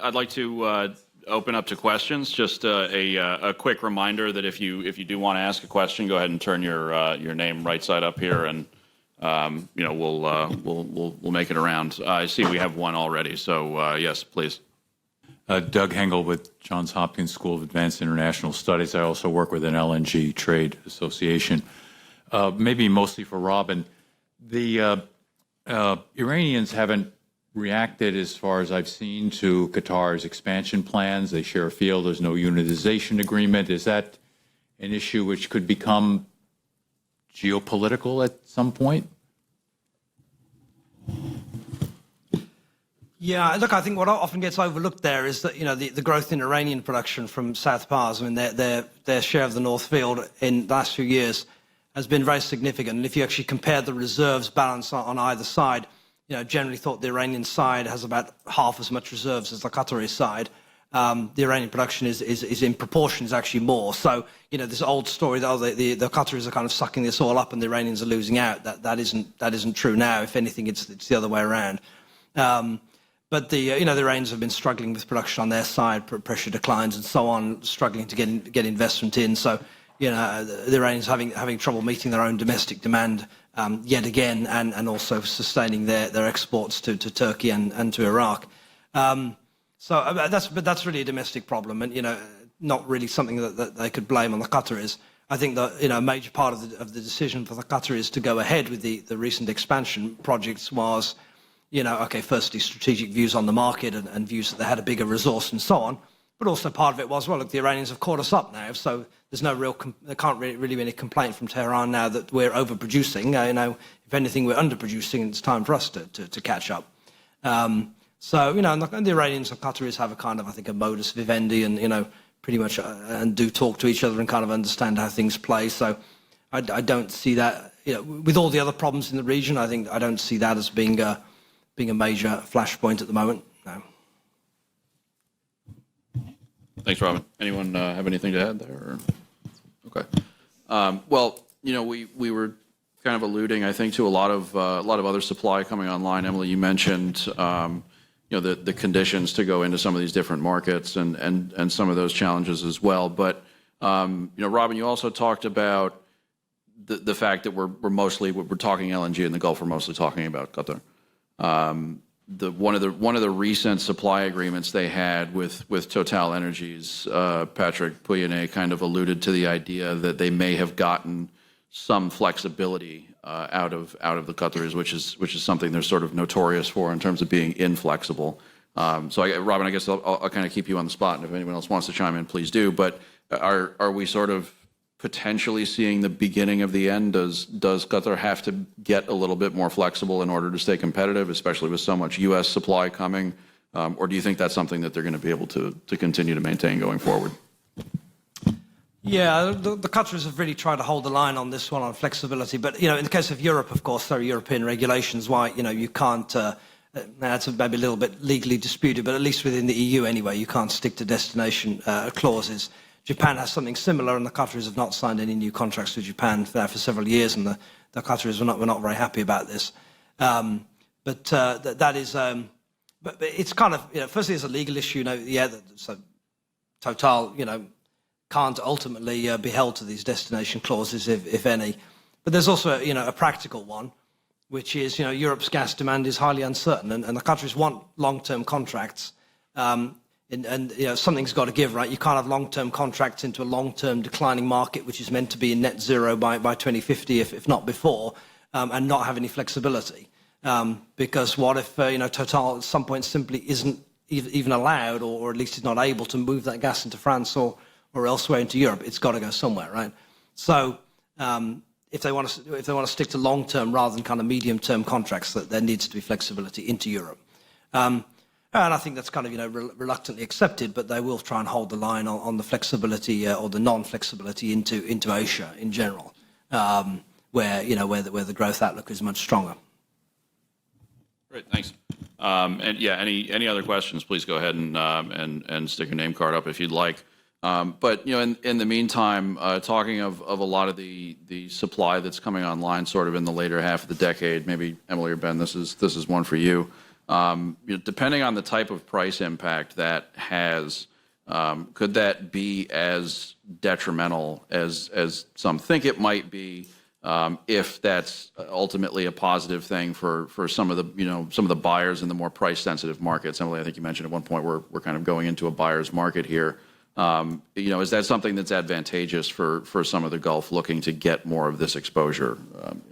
I'd like to open up to questions. Just a quick reminder that if you do want to ask a question, go ahead and turn your name right side up here, and we'll make it around. I see we have one already, so yes, please. Doug Hengel with Johns Hopkins School of Advanced International Studies. I also work with an LNG trade association. Maybe mostly for Robin. The Iranians haven't reacted, as far as I've seen, to Qatar's expansion plans. They share a field. There's no unitization agreement. Is that an issue which could become geopolitical at some point? Yeah, look, I think what often gets overlooked there is that, the growth in Iranian production from South Pars, I mean, their share of the North Field in the last few years has been very significant. And if you actually compare the reserves balance on either side, generally thought the Iranian side has about half as much reserves as the Qatari side. The Iranian production is in proportion is actually more. So, this old story that the Qataris are kind of sucking this all up and the Iranians are losing out, that isn't true now. If anything, it's the other way around. But the Iranians have been struggling with production on their side, pressure declines and so on, struggling to get investment in. So, the Iranians having trouble meeting their own domestic demand yet again, and also sustaining their exports to Turkey and to Iraq. That's really a domestic problem, and not really something that they could blame on the Qataris. I think that a major part of the decision for the Qataris to go ahead with the recent expansion projects was, firstly, strategic views on the market and views that they had a bigger resource and so on. But also part of it was, well, look, the Iranians have caught us up now, so there's no there can't really be any complaint from Tehran now that we're overproducing. If anything, we're underproducing, and it's time for us to catch up. And the Iranians and Qataris have a kind of, I think, a modus vivendi, and pretty much and do talk to each other and kind of understand how things play. So I don't see that, with all the other problems in the region, I don't see that as being a major flashpoint at the moment. No. Thanks, Robin. Anyone have anything to add there? Or? Okay. We were kind of alluding, I think, to a lot of other supply coming online. Emily, you mentioned, the conditions to go into some of these different markets and some of those challenges as well. But Robin, you also talked about the fact that we're talking LNG in the Gulf. We're mostly talking about Qatar. One of the recent supply agreements they had with Total Energies, Patrick Pouyanné kind of alluded to the idea that they may have gotten some flexibility out of the Qataris, which is something they're sort of notorious for in terms of being inflexible. Robin, I guess I'll kind of keep you on the spot, and if anyone else wants to chime in, please do. But are we sort of potentially seeing the beginning of the end? Does Qatar have to get a little bit more flexible in order to stay competitive, especially with so much U.S. supply coming? Or do you think that's something that they're going to be able to continue to maintain going forward? Yeah, the Qataris have really tried to hold the line on this one on flexibility. But, in the case of Europe, of course, there are European regulations why, you can't, that's maybe a little bit legally disputed, but at least within the EU anyway, you can't stick to destination clauses. Japan has something similar, and the Qataris have not signed any new contracts with Japan for several years, and the Qataris were not very happy about this. But it's kind of, firstly, it's a legal issue. So Total, can't ultimately be held to these destination clauses, if any. But there's also, a practical one, which is, Europe's gas demand is highly uncertain, and the countries want long-term contracts. Something's got to give, right? You can't have long-term contracts into a long-term declining market, which is meant to be in net zero by 2050, if not before, and not have any flexibility. Because what if, Total at some point simply isn't even allowed, or at least is not able to move that gas into France or elsewhere into Europe? It's got to go somewhere, right? So if they want to stick to long-term rather than kind of medium-term contracts, that there needs to be flexibility into Europe. And I think that's kind of, reluctantly accepted, but they will try and hold the line on the flexibility or the non-flexibility into Asia in general, where the growth outlook is much stronger. Great, thanks. And yeah, any other questions? Please go ahead and stick your name card up if you'd like. But in the meantime, talking of a lot of the supply that's coming online, sort of in the later half of the decade, maybe Emily or Ben, this is one for you. Depending on the type of price impact that has, could that be as detrimental as some think it might be, if that's ultimately a positive thing for some of the buyers in the more price-sensitive markets? Emily, I think you mentioned at one point we're kind of going into a buyer's market here. Is that something that's advantageous for some of the Gulf looking to get more of this exposure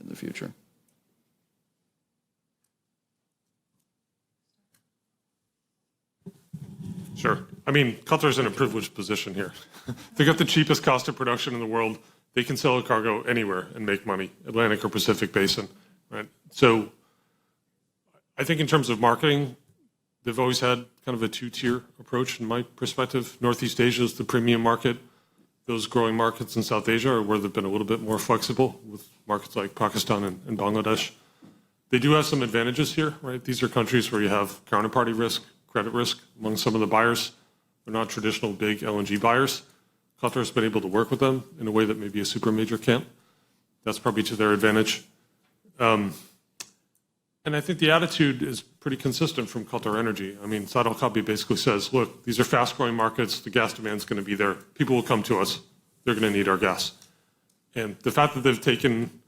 in the future? Sure. I mean, Qatar's in a privileged position here. They got the cheapest cost of production in the world. They can sell a cargo anywhere and make money, Atlantic or Pacific Basin, right? So I think in terms of marketing, they've always had kind of a two-tier approach in my perspective. Northeast Asia is the premium market. Those growing markets in South Asia are where they've been a little bit more flexible with markets like Pakistan and Bangladesh. They do have some advantages here, right? These are countries where you have counterparty risk, credit risk among some of the buyers. They're not traditional big LNG buyers. Qatar's been able to work with them in a way that maybe a super major can't. That's probably to their advantage. And I think the attitude is pretty consistent from Qatar Energy. I mean, Saad Al-Kaabi basically says, look, these are fast-growing markets. The gas demand is going to be there. People will come to us. They're going to need our gas. And the fact that they've taken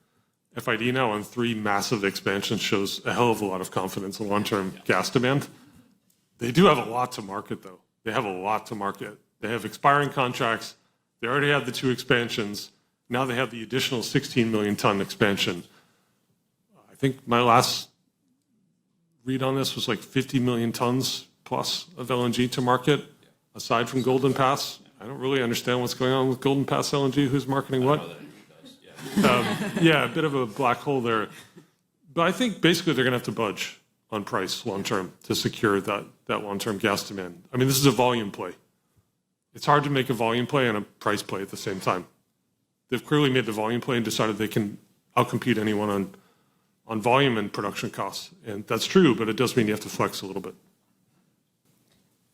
FID now on 3 massive expansions shows a hell of a lot of confidence in long-term gas demand. They do have a lot to market, though. They have a lot to market. They have expiring contracts. They already have the 2 expansions. Now they have the additional 16 million ton expansion. I think my last read on this was like 50 million tons plus of LNG to market, aside from Golden Pass. I don't really understand what's going on with Golden Pass LNG. Who's marketing what? Yeah, a bit of a black hole there. But I think basically they're going to have to budge on price long term to secure that long-term gas demand. I mean, this is a volume play. It's hard to make a volume play and a price play at the same time. They've clearly made the volume play and decided they can outcompete anyone on volume and production costs. And that's true, but it does mean you have to flex a little bit.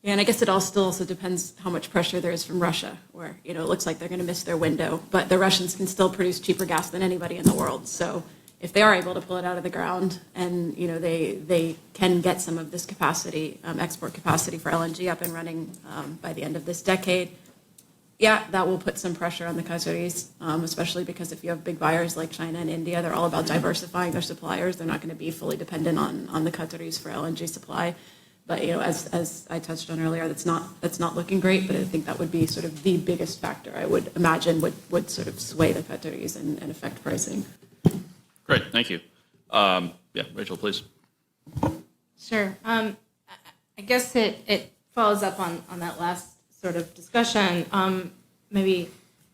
Yeah, and I guess it all still also depends how much pressure there is from Russia, where it looks like they're going to miss their window, but the Russians can still produce cheaper gas than anybody in the world. So if they are able to pull it out of the ground, and they can get some of this capacity, export capacity for LNG up and running by the end of this decade, yeah, that will put some pressure on the Qataris, especially because if you have big buyers like China and India, they're all about diversifying their suppliers. They're not going to be fully dependent on the Qataris for LNG supply. But as I touched on earlier, that's not looking great. But I think that would be sort of the biggest factor I would imagine would sort of sway the Qataris and affect pricing. Great, thank you. Yeah, Rachel, please. Sure. I guess it follows up on that last sort of discussion. Maybe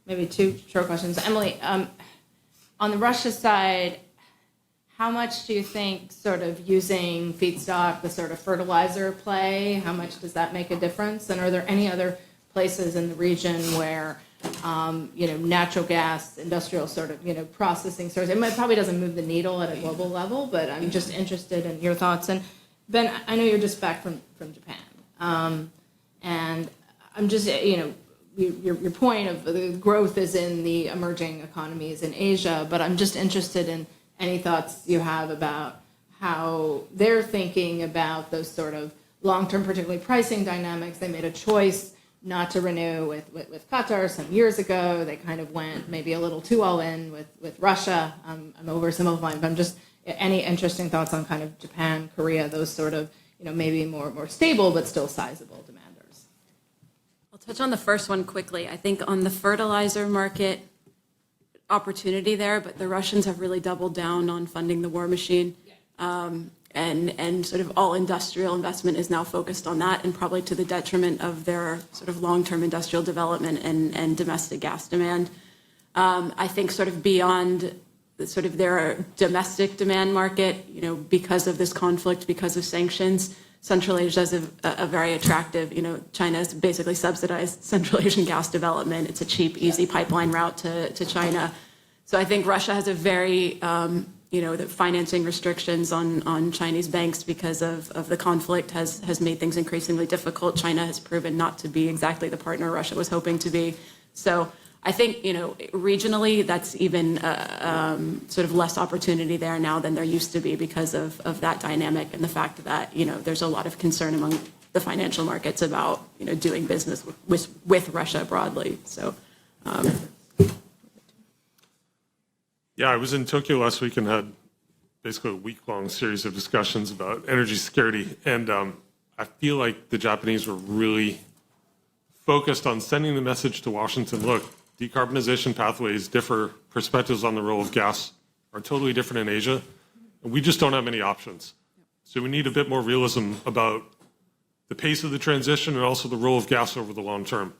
2 short questions. Emily, on the Russia side, how much do you think sort of using feedstock, the sort of fertilizer play, how much does that make a difference? And are there any other places in the region where natural gas, industrial sort of, processing sources, it probably doesn't move the needle at a global level, but I'm just interested in your thoughts. And Ben, I know you're just back from Japan. And I'm just, your point of the growth is in the emerging economies in Asia, but I'm just interested in any thoughts you have about how they're thinking about those sort of long-term, particularly pricing dynamics. They made a choice not to renew with Qatar some years ago. They kind of went maybe a little too all in with Russia. I'm oversimplifying, but I'm just Any interesting thoughts on kind of Japan, Korea, those sort of, maybe more stable but still sizable demanders? I'll touch on the first one quickly. I think on the fertilizer market, opportunity there, but the Russians have really doubled down on funding the war machine. And sort of all industrial investment is now focused on that, and probably to the detriment of their sort of long-term industrial development and domestic gas demand. I think sort of beyond sort of their domestic demand market, because of this conflict, because of sanctions, Central Asia is a very attractive, China has basically subsidized Central Asian gas development. It's a cheap, easy pipeline route to China. So I think Russia has a very, the financing restrictions on Chinese banks because of the conflict has made things increasingly difficult. China has proven not to be exactly the partner Russia was hoping to be. So I think, regionally, that's even sort of less opportunity there now than there used to be because of that dynamic and the fact that, there's a lot of concern among the financial markets about, doing business with Russia broadly. So, Yeah, I was in Tokyo last week and had basically a week-long series of discussions about energy security. And I feel like the Japanese were really focused on sending the message to Washington, look, decarbonization pathways differ, perspectives on the role of gas are totally different in Asia, and we just don't have many options. So we need a bit more realism about the pace of the transition and also the role of gas over the long term.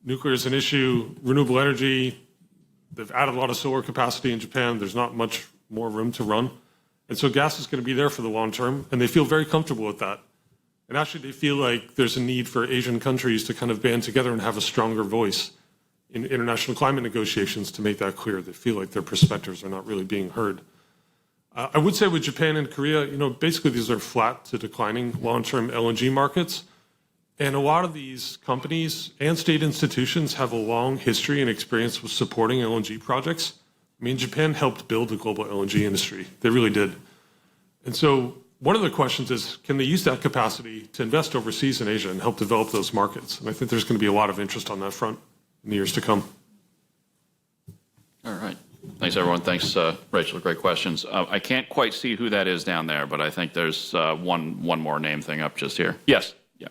Nuclear is an issue, renewable energy, they've added a lot of solar capacity in Japan. There's not much more room to run. And so gas is going to be there for the long term, and they feel very comfortable with that. And actually, they feel like there's a need for Asian countries to kind of band together and have a stronger voice in international climate negotiations to make that clear. They feel like their perspectives are not really being heard. I would say with Japan and Korea, basically these are flat to declining long-term LNG markets. And a lot of these companies and state institutions have a long history and experience with supporting LNG projects. I mean, Japan helped build the global LNG industry. They really did. And so one of the questions is, can they use that capacity to invest overseas in Asia and help develop those markets? And I think there's going to be a lot of interest on that front in the years to come. All right. Thanks, everyone. Thanks, Rachel. Great questions. I can't quite see who that is down there, but I think there's one more name thing up just here. Yes. Yeah.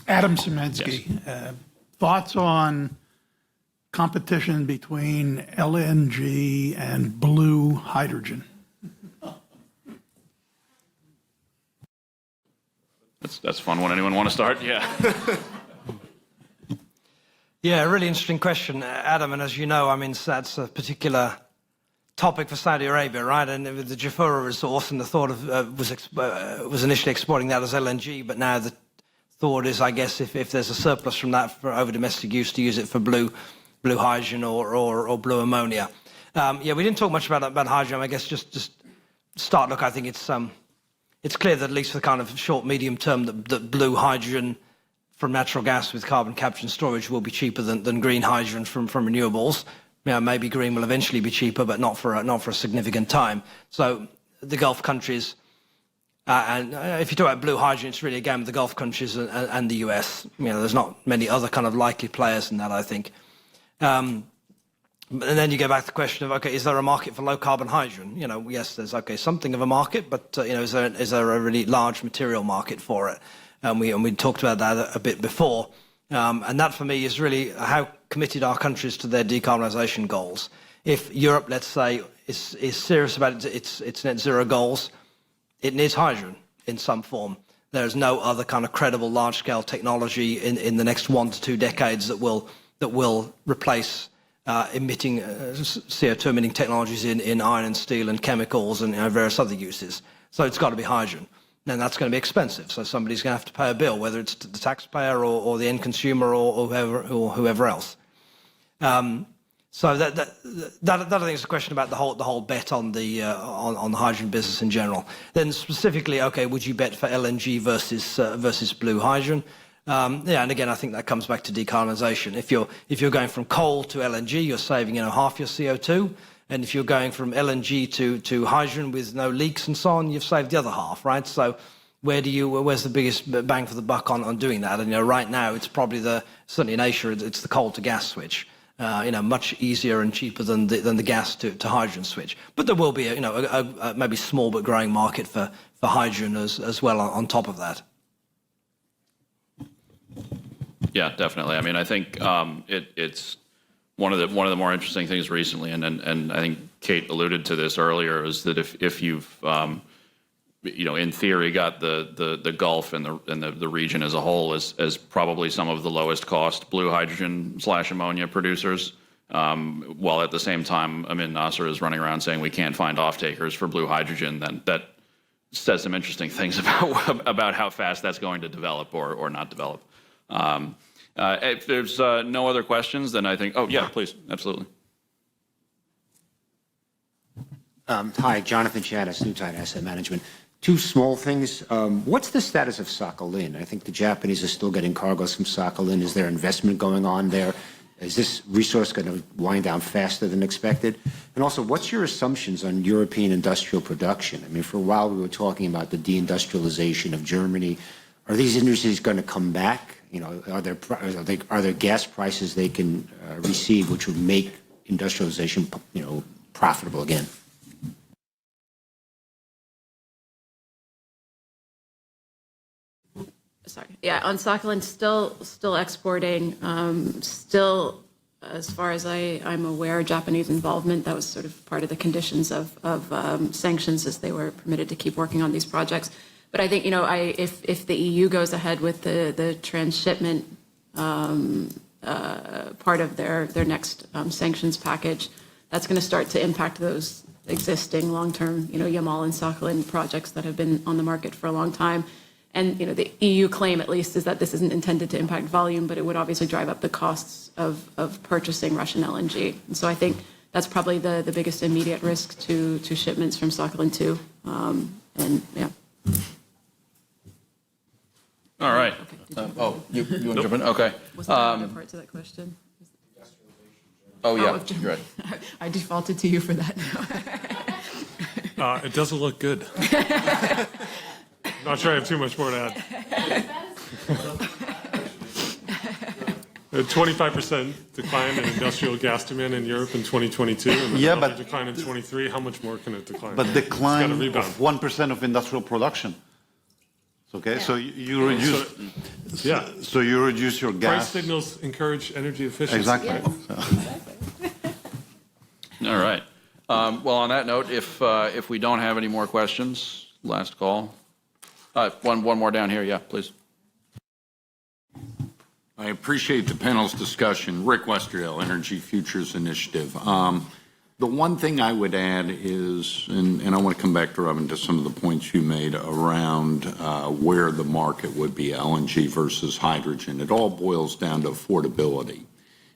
Adam Semensky. Yes. Thoughts on competition between LNG and blue hydrogen? That's a fun one. Anyone want to start? Yeah. Yeah, really interesting question, Adam. And as you know, I mean, that's a particular topic for Saudi Arabia, right? And the Jafurah resource, and the thought of was initially exporting that as LNG, but now the thought is, I guess, if there's a surplus from that for over domestic use, to use it for blue hydrogen or blue ammonia. Yeah, we didn't talk much about hydrogen. I guess just start. Look, I think it's clear that at least for the kind of short, medium term, that blue hydrogen from natural gas with carbon capture and storage will be cheaper than green hydrogen from renewables. Maybe green will eventually be cheaper, but not for a significant time. So the Gulf countries, and if you talk about blue hydrogen, it's really again with the Gulf countries and the US. There's not many other kind of likely players in that, I think. And then you go back to the question of, okay, is there a market for low carbon hydrogen? Yes, there's something of a market, but is there a really large material market for it? And we talked about that a bit before. And that for me is really how committed are countries to their decarbonisation goals. If Europe, let's say, is serious about its net zero goals, it needs hydrogen in some form. There is no other kind of credible large scale technology in the next 1 to 2 decades that will replace emitting CO2 emitting technologies in iron and steel and chemicals and various other uses. So it's got to be hydrogen. And that's going to be expensive. So somebody's going to have to pay a bill, whether it's the taxpayer or the end consumer or whoever else. So that I think is a question about the whole bet on the hydrogen business in general. Then specifically, okay, would you bet for LNG versus blue hydrogen? Yeah, and again, I think that comes back to decarbonisation. If you're going from coal to LNG, you're saving half your CO2. And if you're going from LNG to hydrogen with no leaks and so on, you've saved the other half, right? So where's the biggest bang for the buck on doing that? And right now, it's probably certainly in Asia, it's the coal to gas switch. much easier and cheaper than the gas to hydrogen switch. But there will be a maybe small but growing market for hydrogen as well on top of that. Yeah, definitely. I mean, I think it's one of the more interesting things recently, and I think Kate alluded to this earlier, is that if you've in theory got the Gulf and the region as a whole as probably some of the lowest cost blue hydrogen / ammonia producers, while at the same time Amin Nasser is running around saying we can't find off-takers for blue hydrogen, then that says some interesting things about how fast that's going to develop or not develop. If there's no other questions, then I think, oh yeah, please, absolutely. Hi, Jonathan Chanis, New Tide Asset Management. Two small things. What's the status of Sakhalin? I think the Japanese are still getting cargoes from Sakhalin. Is there investment going on there? Is this resource going to wind down faster than expected? And also, what's your assumptions on European industrial production? I mean, for a while we were talking about the deindustrialization of Germany. Are these industries going to come back? Are there gas prices they can receive which would make industrialization, profitable again? Sorry. Yeah, on Sakhalin, still exporting. Still, as far as I'm aware, Japanese involvement. That was sort of part of the conditions of sanctions, as they were permitted to keep working on these projects. But I think if the EU goes ahead with the transshipment part of their next sanctions package, that's going to start to impact those existing long-term Yamal and Sakhalin projects that have been on the market for a long time. And the EU claim, at least, is that this isn't intended to impact volume, but it would obviously drive up the costs of purchasing Russian LNG. And so I think that's probably the biggest immediate risk to shipments from Sakhalin 2. And yeah. All right. You want to jump in? Okay. Was there another part to that question? Oh yeah, you're right. I defaulted to you for that now. It doesn't look good. Not sure I have too much more to add. A 25% decline in industrial gas demand in Europe in 2022, and another decline in 23. How much more can it decline? But decline of 1% of industrial production. Okay, so you reduce. So you reduce your gas. Price signals encourage energy efficiency. Exactly. All right. Well, on that note, if we don't have any more questions, last call. One more down here. Yeah, please. I appreciate the panel's discussion. Rick Westerdale, Energy Futures Initiative. The one thing I would add is, and I want to come back to Robin to some of the points you made around where the market would be, LNG versus hydrogen. It all boils down to affordability.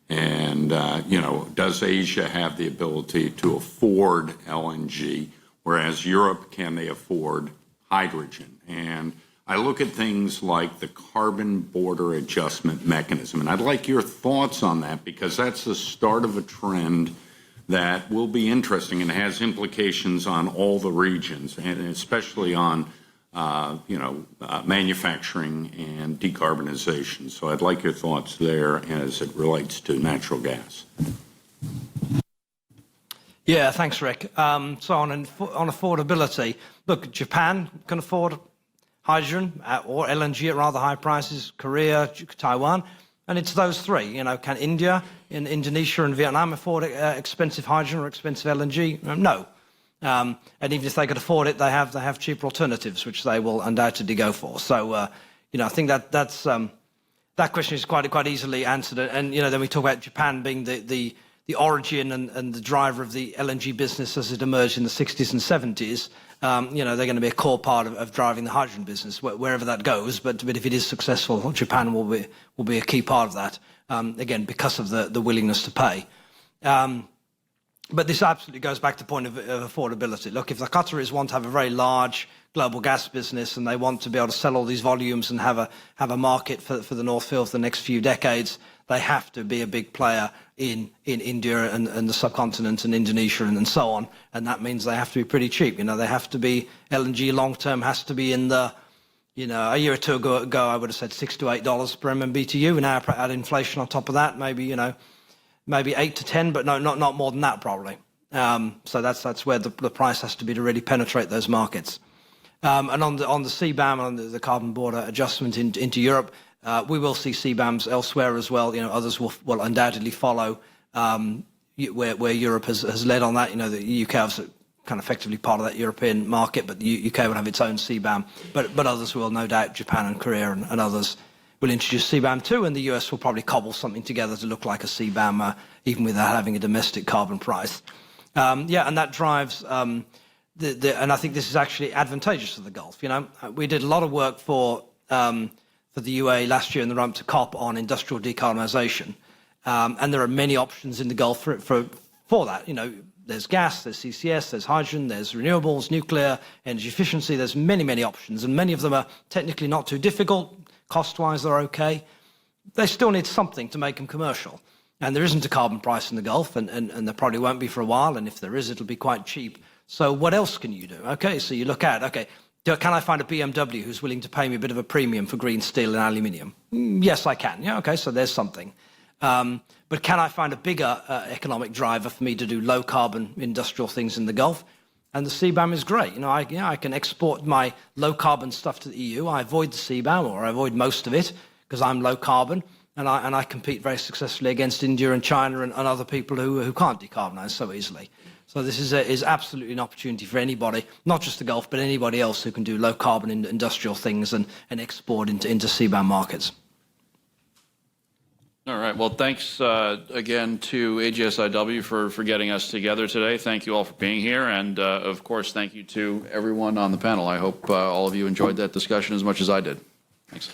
And, does Asia have the ability to afford LNG, whereas Europe, can they afford hydrogen? And I look at things like the carbon border adjustment mechanism, and I'd like your thoughts on that, because that's the start of a trend that will be interesting and has implications on all the regions, and especially on, manufacturing and decarbonization. So I'd like your thoughts there as it relates to natural gas. Yeah, thanks, Rick. So on affordability, look, Japan can afford hydrogen or LNG at rather high prices, Korea, Taiwan, and it's those three. Can India, Indonesia and Vietnam afford expensive hydrogen or expensive LNG? No. And even if they could afford it, they have cheaper alternatives, which they will undoubtedly go for. So, I think that question is quite easily answered. And, then we talk about Japan being the origin and the driver of the LNG business as it emerged in the 60s and 70s. They're going to be a core part of driving the hydrogen business, wherever that goes. But if it is successful, Japan will be a key part of that, again, because of the willingness to pay. But this absolutely goes back to the point of affordability. Look, if the Qataris want to have a very large global gas business and they want to be able to sell all these volumes and have a market for the North Field for the next few decades, they have to be a big player in India and the subcontinent and Indonesia and so on. And that means they have to be pretty cheap. They have to be, LNG long term has to be in the, a year or two ago I would have said $6 to $8 per MMBTU. Now add inflation on top of that, maybe, maybe 8 to 10, but no, not more than that probably. So that's where the price has to be to really penetrate those markets. And on the CBAM, on the carbon border adjustment into Europe, we will see CBAMs elsewhere as well. Others will undoubtedly follow where Europe has led on that. The UK is kind of effectively part of that European market, but the UK will have its own CBAM. But others will, no doubt, Japan and Korea and others will introduce CBAM too, and the US will probably cobble something together to look like a CBAM, even without having a domestic carbon price. And that drives, and I think this is actually advantageous for the Gulf. We did a lot of work for the UAE last year in the run-up to COP on industrial decarbonisation, and there are many options in the Gulf for that. There's gas, there's CCS, there's hydrogen, there's renewables, nuclear, energy efficiency. There's many options, and many of them are technically not too difficult. Cost-wise, they're okay. They still need something to make them commercial. And there isn't a carbon price in the Gulf, and there probably won't be for a while, and if there is, it'll be quite cheap. So what else can you do? Okay, so you look at, can I find a BMW who's willing to pay me a bit of a premium for green steel and aluminium? Yes, I can. Yeah, okay, so there's something. But can I find a bigger economic driver for me to do low-carbon industrial things in the Gulf? And the CBAM is great. I can export my low-carbon stuff to the EU. I avoid the CBAM, or I avoid most of it, because I'm low-carbon, and I compete very successfully against India and China and other people who can't decarbonise so easily. So this is absolutely an opportunity for anybody, not just the Gulf, but anybody else who can do low-carbon industrial things and export into CBAM markets. All right. Well, thanks again to AGSIW for getting us together today. Thank you all for being here. And, of course, thank you to everyone on the panel. I hope all of you enjoyed that discussion as much as I did. Thanks.